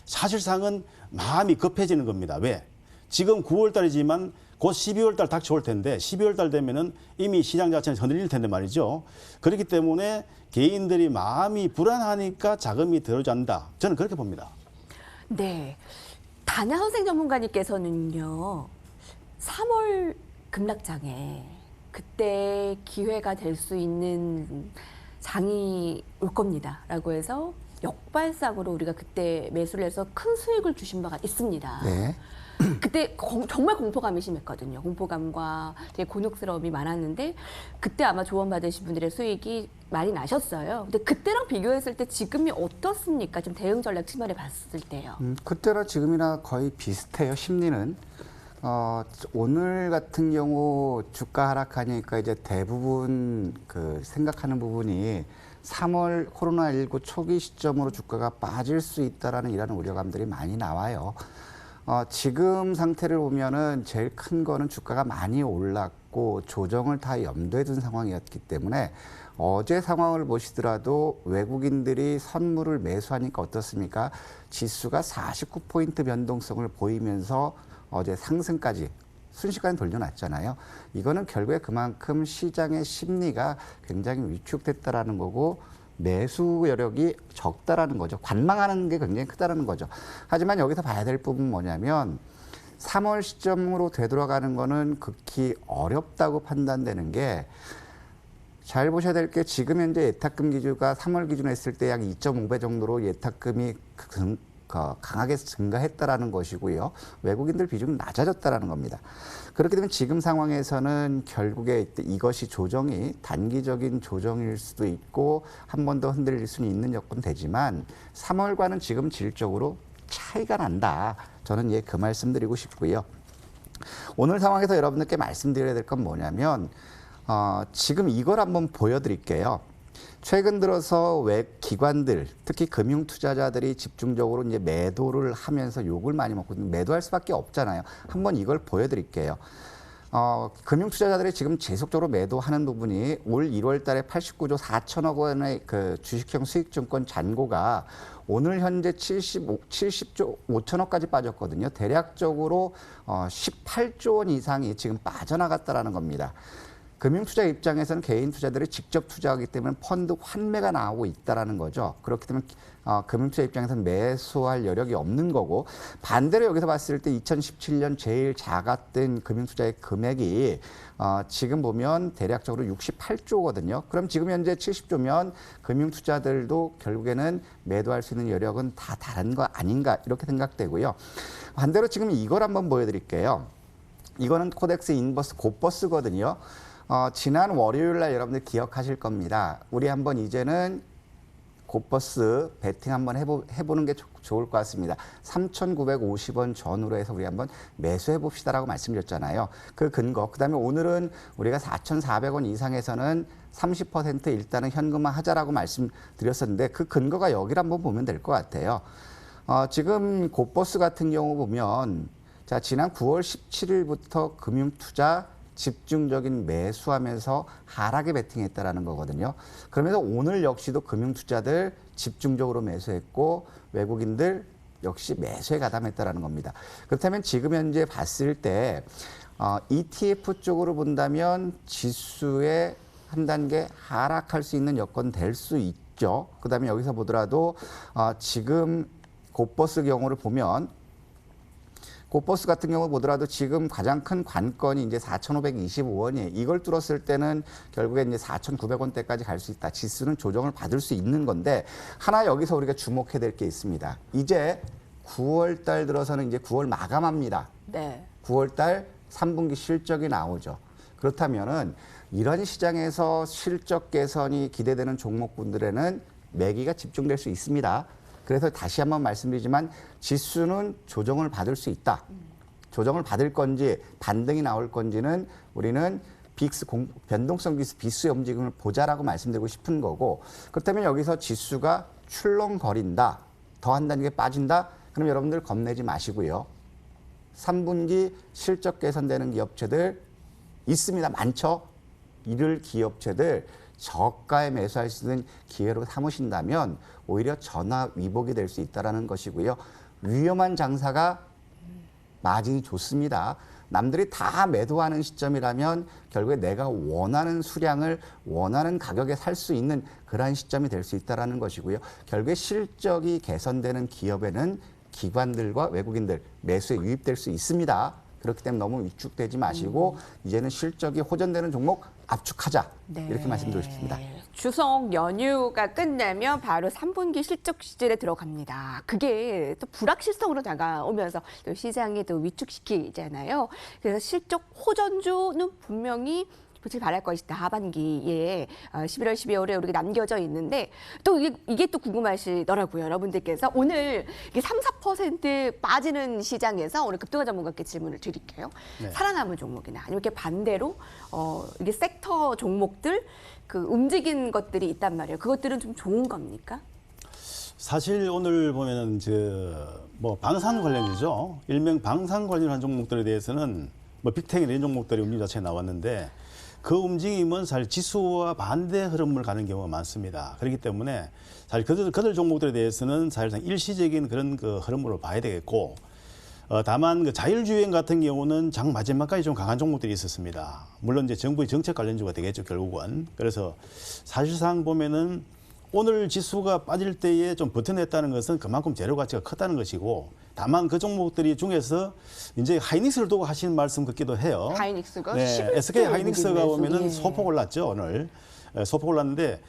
사실상은 마음이 급해지는 겁니다. 왜? 지금 9월 달이지만 곧 12월 달 닥쳐올 텐데 12월 달 되면은 이미 시장 자체는 흔들릴 텐데 말이죠. 그렇기 때문에 개인들이 마음이 불안하니까 자금이 들어오지 않는다. 저는 그렇게 봅니다. 네. 단야 선생 전문가님께서는요, 3월 급락장에 그때 기회가 될 수 있는 장이 올 겁니다라고 해서 역발상으로 우리가 그때 매수를 해서 큰 수익을 주신 바가 있습니다. 네. 그때 정말 공포감이 심했거든요. 공포감과 되게 곤욕스러움이 많았는데 그때 아마 조언받으신 분들의 수익이 많이 나셨어요. 근데 그때랑 비교했을 때 지금이 어떻습니까? 좀 대응 전략 측면에 봤을 때요. 그때나 지금이나 거의 비슷해요. 심리는. 오늘 같은 경우 주가 하락하니까 이제 대부분 그 생각하는 부분이 3월 코로나19 초기 시점으로 주가가 빠질 수 있다라는 이런 우려감들이 많이 나와요. 지금 상태를 보면은 제일 큰 거는 주가가 많이 올랐고 조정을 다 염두에 둔 상황이었기 때문에 어제 상황을 보시더라도 외국인들이 선물을 매수하니까 어떻습니까? 지수가 49포인트 변동성을 보이면서 어제 상승까지 순식간에 돌려놨잖아요. 이거는 결국에 그만큼 시장의 심리가 굉장히 위축됐다라는 거고 매수 여력이 적다라는 거죠. 관망하는 게 굉장히 크다라는 거죠. 하지만 여기서 봐야 될 부분은 뭐냐면 3월 시점으로 되돌아가는 거는 극히 어렵다고 판단되는 게, 잘 보셔야 될 게 지금 현재 예탁금 기준가 3월 기준으로 했을 때 약 2.5배 정도로 예탁금이 강하게 증가했다라는 것이고요. 외국인들 비중이 낮아졌다라는 겁니다. 그렇게 되면 지금 상황에서는 결국에 이것이 조정이 단기적인 조정일 수도 있고 한 번 더 흔들릴 수는 있는 여건 되지만 3월과는 지금 질적으로 차이가 난다. 저는 그 말씀 드리고 싶고요. 오늘 상황에서 여러분들께 말씀드려야 될 건 뭐냐면 지금 이걸 한번 보여드릴게요. 최근 들어서 기관들, 특히 금융 투자자들이 집중적으로 이제 매도를 하면서 욕을 많이 먹고 매도할 수밖에 없잖아요. 한번 이걸 보여드릴게요. 금융 투자자들이 지금 지속적으로 매도하는 부분이 올 1월 달에 89조 4천억 원의 그 주식형 수익증권 잔고가 오늘 현재 70조 5천억까지 빠졌거든요. 대략적으로 18조 원 이상이 지금 빠져나갔다라는 겁니다. 금융투자 입장에서는 개인 투자들이 직접 투자하기 때문에 펀드 환매가 나오고 있다는 거죠. 그렇기 때문에 금융투자 입장에서는 매수할 여력이 없는 거고, 반대로 여기서 봤을 때 2017년 제일 작았던 금융투자의 금액이 지금 보면 대략적으로 68조거든요. 그럼 지금 현재 70조면 금융투자들도 결국에는 매도할 수 있는 여력은 다 다른 거 아닌가 이렇게 생각되고요. 반대로 지금 이걸 한번 보여드릴게요. 이거는 코덱스 인버스 곧버스거든요. 지난 월요일 날 여러분들 기억하실 겁니다. 우리 한번 이제는 곧버스 베팅 한번 해보는 게 좋을 것 같습니다. 3,950원 전후로 해서 우리 한번 매수해 봅시다라고 말씀드렸잖아요. 그 근거. 그다음에 오늘은 우리가 4,400원 이상에서는 30% 일단은 현금화 하자라고 말씀드렸었는데 그 근거가 여기를 한번 보면 될 것 같아요. 지금 곧버스 같은 경우 보면 자, 지난 9월 17일부터 금융투자 집중적인 매수하면서 하락에 베팅했다라는 거거든요. 그러면서 오늘 역시도 금융투자들 집중적으로 매수했고 외국인들 역시 매수에 가담했다라는 겁니다. 그렇다면 지금 현재 봤을 때 ETF 쪽으로 본다면 지수에 한 단계 하락할 수 있는 여건 될 수 있죠. 그다음에 여기서 보더라도 지금 고버스 경우를 보면 고버스 같은 경우 보더라도 지금 가장 큰 관건이 이제 4,525원이에요. 이걸 뚫었을 때는 결국에 이제 4,900원대까지 갈 수 있다. 지수는 조정을 받을 수 있는 건데 하나 여기서 우리가 주목해야 될 게 있습니다. 이제 9월 달 들어서는 이제 9월 마감합니다. 네. 9월 달 3분기 실적이 나오죠. 그렇다면은 이런 시장에서 실적 개선이 기대되는 종목군들에는 매기가 집중될 수 있습니다. 그래서 다시 한번 말씀드리지만 지수는 조정을 받을 수 있다. 조정을 받을 건지 반등이 나올 건지는 우리는 변동성 지수 비수의 움직임을 보자라고 말씀드리고 싶은 거고 그렇다면 여기서 지수가 출렁거린다. 더 한 단계 빠진다. 그럼 여러분들 겁내지 마시고요. 3분기 실적 개선되는 기업체들 있습니다. 많죠. 이를 기업체들 저가에 매수할 수 있는 기회로 삼으신다면 오히려 전화 위복이 될 수 있다는 것이고요. 위험한 장사가 마진이 좋습니다. 남들이 다 매도하는 시점이라면 결국에 내가 원하는 수량을 원하는 가격에 살 수 있는 그러한 시점이 될 수 있다는 것이고요. 결국에 실적이 개선되는 기업에는 기관들과 외국인들 매수에 유입될 수 있습니다. 그렇기 때문에 너무 위축되지 마시고 이제는 실적이 호전되는 종목 압축하자 이렇게 말씀드리고 싶습니다. 추석 연휴가 끝나면 바로 3분기 실적 시즌에 들어갑니다. 그게 또 불확실성으로 다가오면서 또 시장이 또 위축시키잖아요. 그래서 실적 호전주는 분명히 빛을 발할 것이다. 하반기에 11월, 12월에 우리가 남겨져 있는데 또 이게 또 궁금하시더라고요. 여러분들께서 오늘 이게 3, 4% 빠지는 시장에서 오늘 급등화 전문가께 질문을 드릴게요. 네. 살아남은 종목이나 아니면 이렇게 반대로 이게 섹터 종목들 그 움직인 것들이 있단 말이에요. 그것들은 좀 좋은 겁니까? 사실 오늘 보면은 뭐 방산 관련이죠. 일명 방산 관련한 종목들에 대해서는 뭐 빅텍 이런 종목들이 움직임 자체가 나왔는데 그 움직임은 사실 지수와 반대 흐름을 가는 경우가 많습니다. 그렇기 때문에 사실 그들 종목들에 대해서는 사실상 일시적인 그런 그 흐름으로 봐야 되겠고, 다만 그 자율주행 같은 경우는 장 마지막까지 좀 강한 종목들이 있었습니다. 물론 이제 정부의 정책 관련주가 되겠죠, 결국은. 그래서 사실상 보면은 오늘 지수가 빠질 때에 좀 버텨냈다는 것은 그만큼 재료 가치가 컸다는 것이고, 다만 그 종목들이 중에서 이제 하이닉스를 두고 하시는 말씀 같기도 해요. 하이닉스가 네, 11조 SK 하이닉스가 보면은 예. 소폭 올랐죠, 오늘. 소폭 올랐는데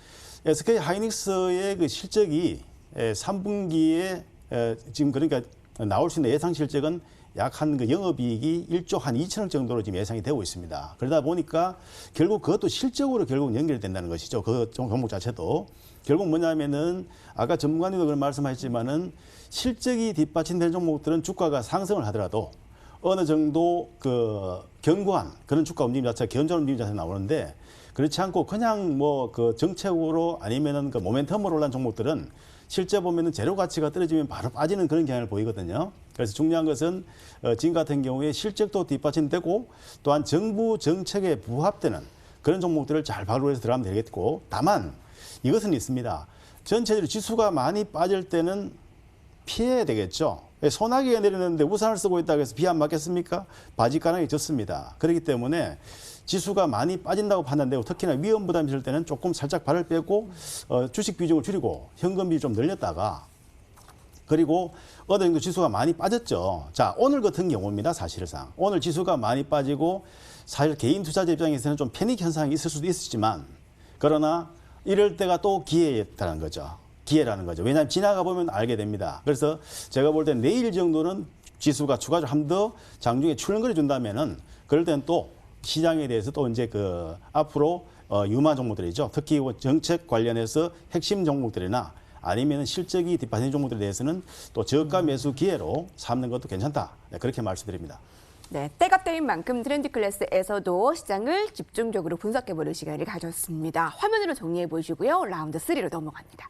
SK 하이닉스의 그 실적이 3분기에 지금 그러니까 나올 수 있는 예상 실적은 약 한 그 영업이익이 1조 한 2천억 정도로 지금 예상이 되고 있습니다. 그러다 보니까 결국 그것도 실적으로 결국 연결된다는 것이죠. 그 종목 자체도. 결국 뭐냐면은 아까 전문가님도 그런 말씀하셨지만은 실적이 뒷받침된 종목들은 주가가 상승을 하더라도 어느 정도 그 견고한 그런 주가 움직임 자체가 견조한 움직임 자체가 나오는데 그렇지 않고 그냥 뭐 그 정책으로 아니면은 그 모멘텀으로 올라간 종목들은 실제 보면은 재료 가치가 떨어지면 바로 빠지는 그런 경향을 보이거든요. 그래서 중요한 것은 지금 같은 경우에 실적도 뒷받침되고 또한 정부 정책에 부합되는 그런 종목들을 잘 발굴해서 들어가면 되겠고, 다만 이것은 있습니다. 전체적으로 지수가 많이 빠질 때는 피해야 되겠죠. 소나기가 내리는데 우산을 쓰고 있다고 해서 비 안 맞겠습니까? 빠질 가능성이 적습니다. 그렇기 때문에 지수가 많이 빠진다고 판단되고 특히나 위험 부담이 있을 때는 조금 살짝 발을 빼고 주식 비중을 줄이고 현금 비중 좀 늘렸다가, 그리고 어느 정도 지수가 많이 빠졌죠. 자, 오늘 같은 경우입니다. 사실상 오늘 지수가 많이 빠지고 사실 개인 투자자 입장에서는 좀 패닉 현상이 있을 수도 있었지만, 그러나 이럴 때가 또 기회였다는 거죠. 기회라는 거죠. 왜냐하면 지나가 보면 알게 됩니다. 그래서 제가 볼 때 내일 정도는 지수가 추가적으로 한 더 장중에 출렁거려 준다면은 그럴 때는 또 시장에 대해서 또 이제 그 앞으로 유망 종목들이죠. 특히 정책 관련해서 핵심 종목들이나 아니면 실적이 뒷받침 종목들에 대해서는 또 저가 매수 기회로 삼는 것도 괜찮다. 네, 그렇게 말씀드립니다. 네, 때가 때인 만큼 트렌드 클래스에서도 시장을 집중적으로 분석해보는 시간을 가졌습니다. 화면으로 정리해 보시고요. 라운드 3로 넘어갑니다.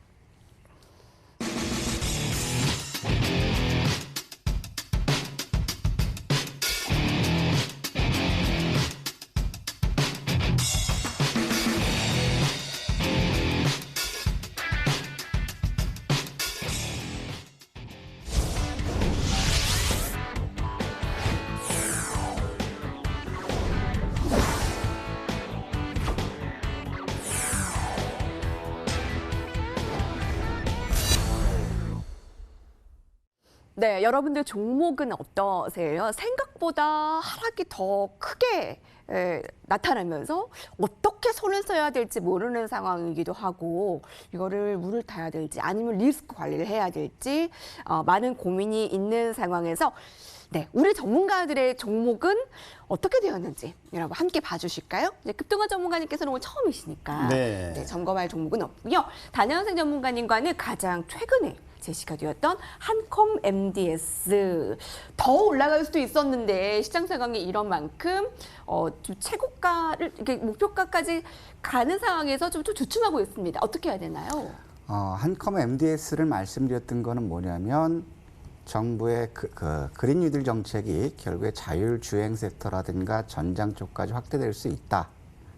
네, 여러분들 종목은 어떠세요? 생각보다 하락이 더 크게 나타나면서 어떻게 손을 써야 될지 모르는 상황이기도 하고 이거를 물을 타야 될지 아니면 리스크 관리를 해야 될지 많은 고민이 있는 상황에서 네, 우리 전문가들의 종목은 어떻게 되었는지 여러분 함께 봐주실까요? 이제 급등화 전문가님께서는 오늘 처음이시니까 네. 점검할 종목은 없고요. 단현생 전문가님과는 가장 최근에 제시가 되었던 한컴 MDS 더 올라갈 수도 있었는데 시장 상황이 이런 만큼 좀 최고가를 이렇게 목표가까지 가는 상황에서 좀 주춤하고 있습니다. 어떻게 해야 되나요? 한컴 MDS를 말씀드렸던 거는 뭐냐면 정부의 그린 뉴딜 정책이 결국에 자율주행 섹터라든가 전장 쪽까지 확대될 수 있다.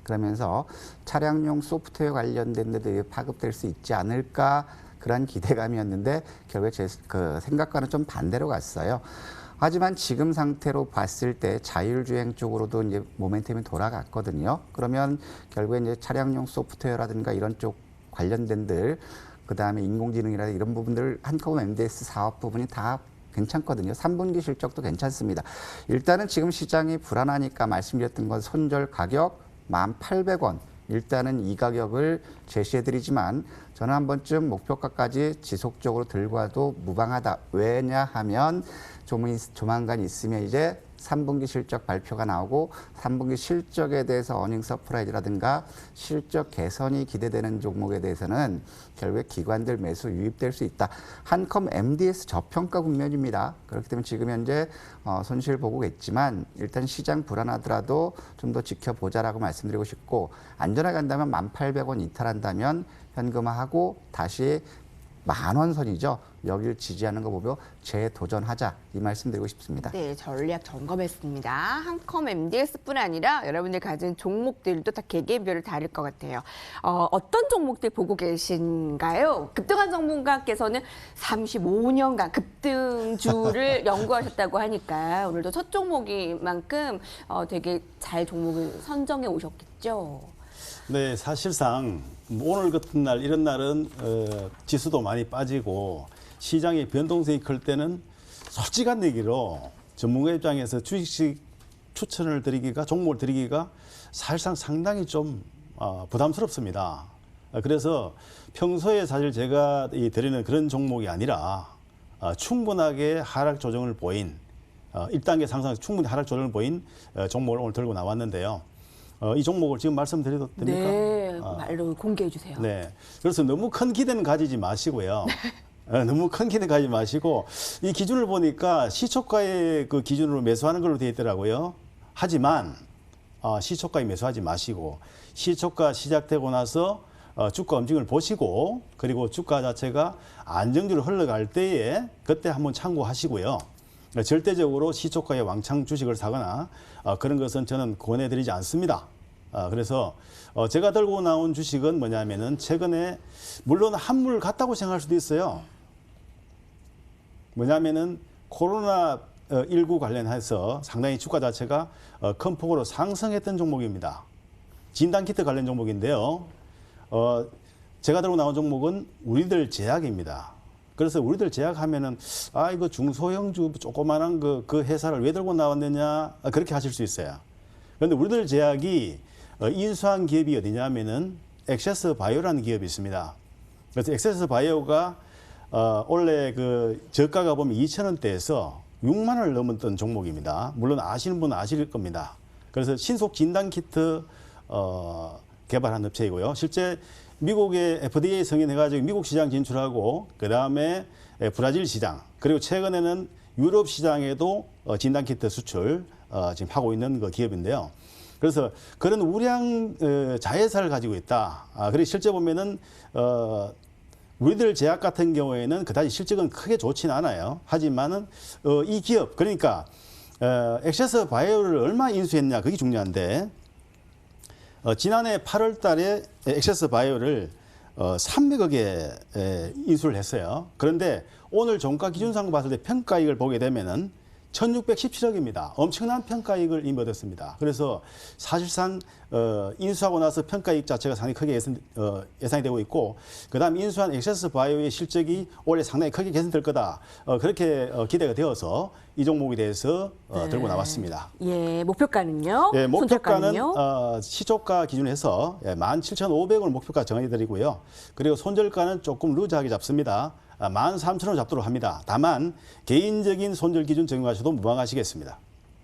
그러면서 차량용 소프트웨어 관련된 데들이 파급될 수 있지 않을까 그런 기대감이었는데 결국에 제 생각과는 좀 반대로 갔어요. 하지만 지금 상태로 봤을 때 자율주행 쪽으로도 이제 모멘텀이 돌아갔거든요. 그러면 결국에 이제 차량용 소프트웨어라든가 이런 쪽 관련된들 그다음에 인공지능이라든가 이런 부분들 한컴 MDS 사업 부분이 다 괜찮거든요. 3분기 실적도 괜찮습니다. 일단은 지금 시장이 불안하니까 말씀드렸던 건 손절 가격 1,800원. 일단은 이 가격을 제시해드리지만 저는 한 번쯤 목표가까지 지속적으로 들고 와도 무방하다. 왜냐하면 조만간 있으면 이제 3분기 실적 발표가 나오고 3분기 실적에 대해서 어닝 서프라이즈라든가 실적 개선이 기대되는 종목에 대해서는 결국에 기관들 매수 유입될 수 있다. 한컴 MDS 저평가 국면입니다. 그렇기 때문에 지금 현재 손실 보고겠지만 일단 시장 불안하더라도 좀 더 지켜보자라고 말씀드리고 싶고 안전하게 간다면 1,800원 이탈한다면 현금화하고 다시 10,000원 선이죠. 여기를 지지하는 거 보고 재도전하자 이 말씀 드리고 싶습니다. 네, 전략 점검했습니다. 한컴 MDS뿐 아니라 여러분들 가진 종목들도 다 개개별을 다를 것 같아요. 어떤 종목들 보고 계신가요? 급등한 전문가께서는 35년간 급등주를 연구하셨다고 하니까 오늘도 첫 종목이만큼 되게 잘 종목을 선정해 오셨겠죠? 네, 사실상 오늘 같은 날 이런 날은 지수도 많이 빠지고 시장의 변동성이 클 때는 솔직한 얘기로 전문가 입장에서 주식 추천을 드리기가 종목을 드리기가 사실상 상당히 좀 부담스럽습니다. 그래서 평소에 사실 제가 드리는 그런 종목이 아니라 충분하게 하락 조정을 보인 1단계 상승 충분히 하락 조정을 보인 종목을 오늘 들고 나왔는데요. 이 종목을 지금 말씀드려도 됩니까? 네, 말로 공개해 주세요. 네. 그래서 너무 큰 기대는 가지지 마시고요. 너무 큰 기대 가지지 마시고 이 기준을 보니까 시초가의 그 기준으로 매수하는 걸로 되어 있더라고요. 하지만 시초가에 매수하지 마시고 시초가 시작되고 나서 주가 움직임을 보시고 그리고 주가 자체가 안정적으로 흘러갈 때에 그때 한번 참고하시고요. 절대적으로 시초가에 왕창 주식을 사거나 그런 것은 저는 권해드리지 않습니다. 그래서 제가 들고 나온 주식은 뭐냐면은 최근에 물론 한물 같다고 생각할 수도 있어요. 뭐냐면은 코로나19 관련해서 상당히 주가 자체가 큰 폭으로 상승했던 종목입니다. 진단키트 관련 종목인데요. 제가 들고 나온 종목은 우리들 제약입니다. 그래서 우리들 제약하면은 이거 중소형주 조그만한 그 회사를 왜 들고 나왔느냐 그렇게 하실 수 있어요. 그런데 우리들 제약이 인수한 기업이 어디냐면은 액세스 바이오라는 기업이 있습니다. 그래서 액세스 바이오가 원래 그 저가가 보면 2,000원대에서 6만 원을 넘었던 종목입니다. 물론 아시는 분은 아실 겁니다. 그래서 신속 진단 키트 개발한 업체이고요. 실제 미국의 FDA 승인해가지고 미국 시장 진출하고 그 다음에 브라질 시장 그리고 최근에는 유럽 시장에도 진단키트 수출 지금 하고 있는 그 기업인데요. 그래서 그런 우량 자회사를 가지고 있다. 그리고 실제 보면은 우리들 제약 같은 경우에는 그다지 실적은 크게 좋지는 않아요. 하지만은 이 기업 그러니까 액세스 바이오를 얼마 인수했냐 그게 중요한데 지난해 8월 달에 액세스 바이오를 300억에 인수를 했어요. 그런데 오늘 종가 기준상 봤을 때 평가익을 보게 되면은 1617억입니다. 엄청난 평가이익을 이미 얻었습니다. 그래서 사실상 인수하고 나서 평가이익 자체가 상당히 크게 예상이 되고 있고, 그다음 인수한 엑세스 바이오의 실적이 올해 상당히 크게 개선될 거다. 그렇게 기대가 되어서 이 종목에 대해서 들고 나왔습니다. 예, 목표가는요? 예, 목표가는 손절가는요? 시초가 기준에서 17,500원을 목표가 정해드리고요. 그리고 손절가는 조금 루즈하게 잡습니다. 13,000원 잡도록 합니다. 다만 개인적인 손절 기준 적용하셔도 무방하시겠습니다.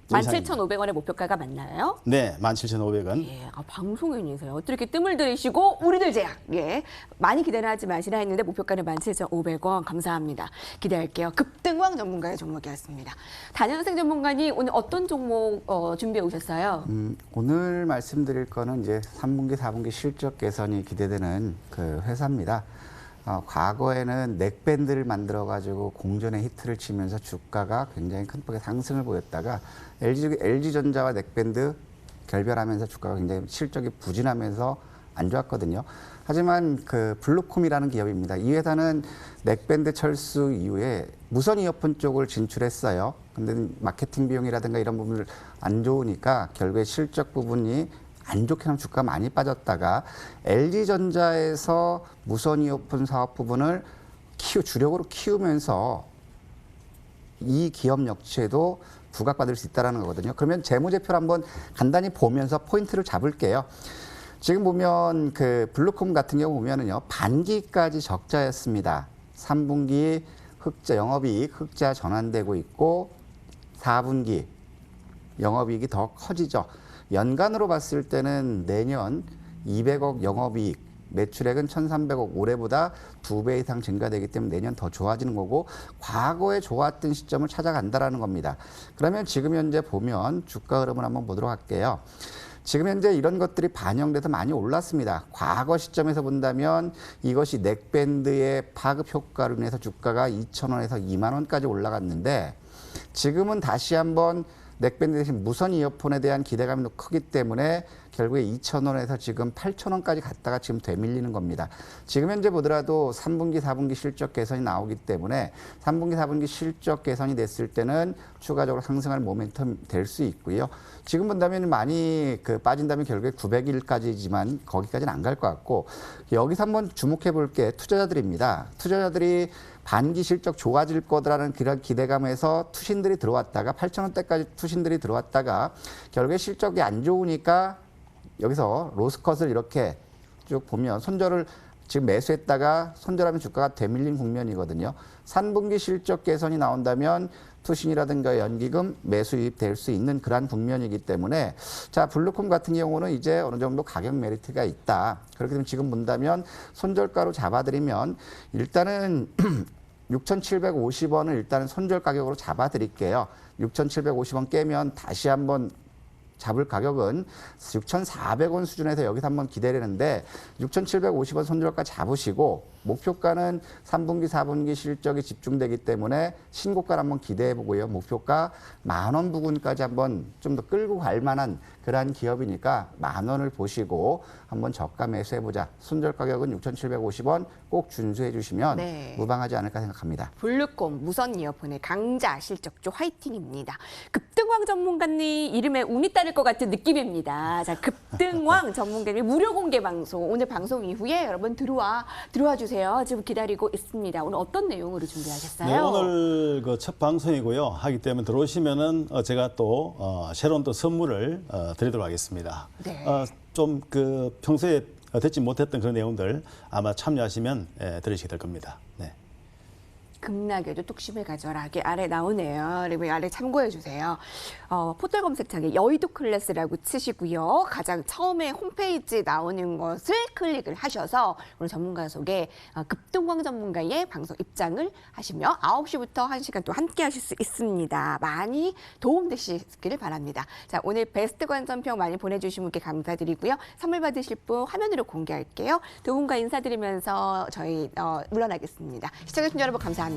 17,500원의 목표가가 맞나요? 네, 17,500원. 예, 저희세요. 어떻게 이렇게 뜸을 들이시고 우리들 제약. 예, 많이 기대는 하지 마시라 했는데 목표가는 17,500원. 감사합니다. 기대할게요. 급등왕 전문가의 종목이었습니다. 단현생 전문가님 오늘 어떤 종목 준비해 오셨어요? 오늘 말씀드릴 거는 이제 3분기, 4분기 실적 개선이 기대되는 그 회사입니다. 과거에는 넥밴드를 만들어가지고 공전의 히트를 치면서 주가가 굉장히 큰 폭의 상승을 보였다가 LG전자와 넥밴드 결별하면서 주가가 굉장히 실적이 부진하면서 안 좋았거든요. 하지만 그 블루콤이라는 기업입니다. 이 회사는 넥밴드 철수 이후에 무선 이어폰 쪽을 진출했어요. 근데 마케팅 비용이라든가 이런 부분을 안 좋으니까 결국에 실적 부분이 안 좋게 하면 주가가 많이 빠졌다가 LG전자에서 무선 이어폰 사업 부분을 주력으로 키우면서 이 기업 역시에도 부각받을 수 있다는 거거든요. 그러면 재무제표를 한번 간단히 보면서 포인트를 잡을게요. 지금 보면 그 블루콤 같은 경우 보면은요, 반기까지 적자였습니다. 3분기 영업이익 흑자 전환되고 있고 4분기 영업이익이 더 커지죠. 연간으로 봤을 때는 내년 200억 영업이익, 매출액은 1,300억, 올해보다 2배 이상 증가되기 때문에 내년 더 좋아지는 거고, 과거에 좋았던 시점을 찾아간다라는 겁니다. 그러면 지금 현재 보면 주가 흐름을 한번 보도록 할게요. 지금 현재 이런 것들이 반영돼서 많이 올랐습니다. 과거 시점에서 본다면 이것이 넥밴드의 파급 효과로 인해서 주가가 2,000원에서 2만 원까지 올라갔는데, 지금은 다시 한번 넥밴드 대신 무선 이어폰에 대한 기대감이 더 크기 때문에 결국에 2,000원에서 지금 8,000원까지 갔다가 지금 되밀리는 겁니다. 지금 현재 보더라도 3분기, 4분기 실적 개선이 나오기 때문에 3분기, 4분기 실적 개선이 됐을 때는 추가적으로 상승할 모멘텀 될 수 있고요. 지금 본다면 많이 빠진다면 결국에 900일까지지만 거기까지는 안 갈 것 같고, 여기서 한번 주목해 볼 게 투자자들입니다. 투자자들이 반기 실적 좋아질 거라는 그런 기대감에서 투신들이 들어왔다가 8,000원대까지 투신들이 들어왔다가 결국에 실적이 안 좋으니까 여기서 로스컷을 이렇게 쭉 보면 손절을 지금 매수했다가 손절하면 주가가 되밀린 국면이거든요. 3분기 실적 개선이 나온다면 투신이라든가 연기금 매수 유입될 수 있는 그러한 국면이기 때문에, 자, 블루콤 같은 경우는 이제 어느 정도 가격 메리트가 있다. 그렇게 되면 지금 본다면 손절가로 잡아드리면 일단은 6,750원을 일단은 손절 가격으로 잡아드릴게요. 6,750원 깨면 다시 한번 잡을 가격은 6,400원 수준에서 여기서 한번 기다리는데 6,750원 손절가 잡으시고, 목표가는 3분기, 4분기 실적이 집중되기 때문에 신고가를 한번 기대해 보고요. 목표가 10,000원 부근까지 한번 좀 더 끌고 갈 만한 그러한 기업이니까 10,000원을 보시고 한번 저가 매수해보자. 손절 가격은 6,750원 꼭 준수해 주시면 네. 무방하지 않을까 생각합니다. 블루콤 무선 이어폰의 강자 실적주 화이팅입니다. 급등왕 전문가님 이름에 운이 따를 것 같은 느낌입니다. 자, 급등왕 전문가님 무료 공개 방송, 오늘 방송 이후에 여러분 들어와 주세요. 지금 기다리고 있습니다. 오늘 어떤 내용으로 준비하셨어요? 네, 오늘 그 첫 방송이고요. 하기 때문에 들어오시면은 제가 또 새로운 또 선물을 드리도록 하겠습니다. 네. 좀 그 평소에 듣지 못했던 그런 내용들 아마 참여하시면 들으시게 될 겁니다. 네. 급락에도 뚝심을 가져라. 이게 아래 나오네요. 그리고 아래 참고해 주세요. 포털 검색창에 여의도 클래스라고 치시고요. 가장 처음에 홈페이지 나오는 것을 클릭을 하셔서 오늘 전문가 소개 급등왕 전문가의 방송 입장을 하시며 9시부터 1시간 또 함께 하실 수 있습니다. 많이 도움되시기를 바랍니다. 자, 오늘 베스트 관전평 많이 보내주신 분께 감사드리고요. 선물 받으실 분 화면으로 공개할게요. 두 분과 인사드리면서 저희 물러나겠습니다. 시청해주신 여러분 감사합니다.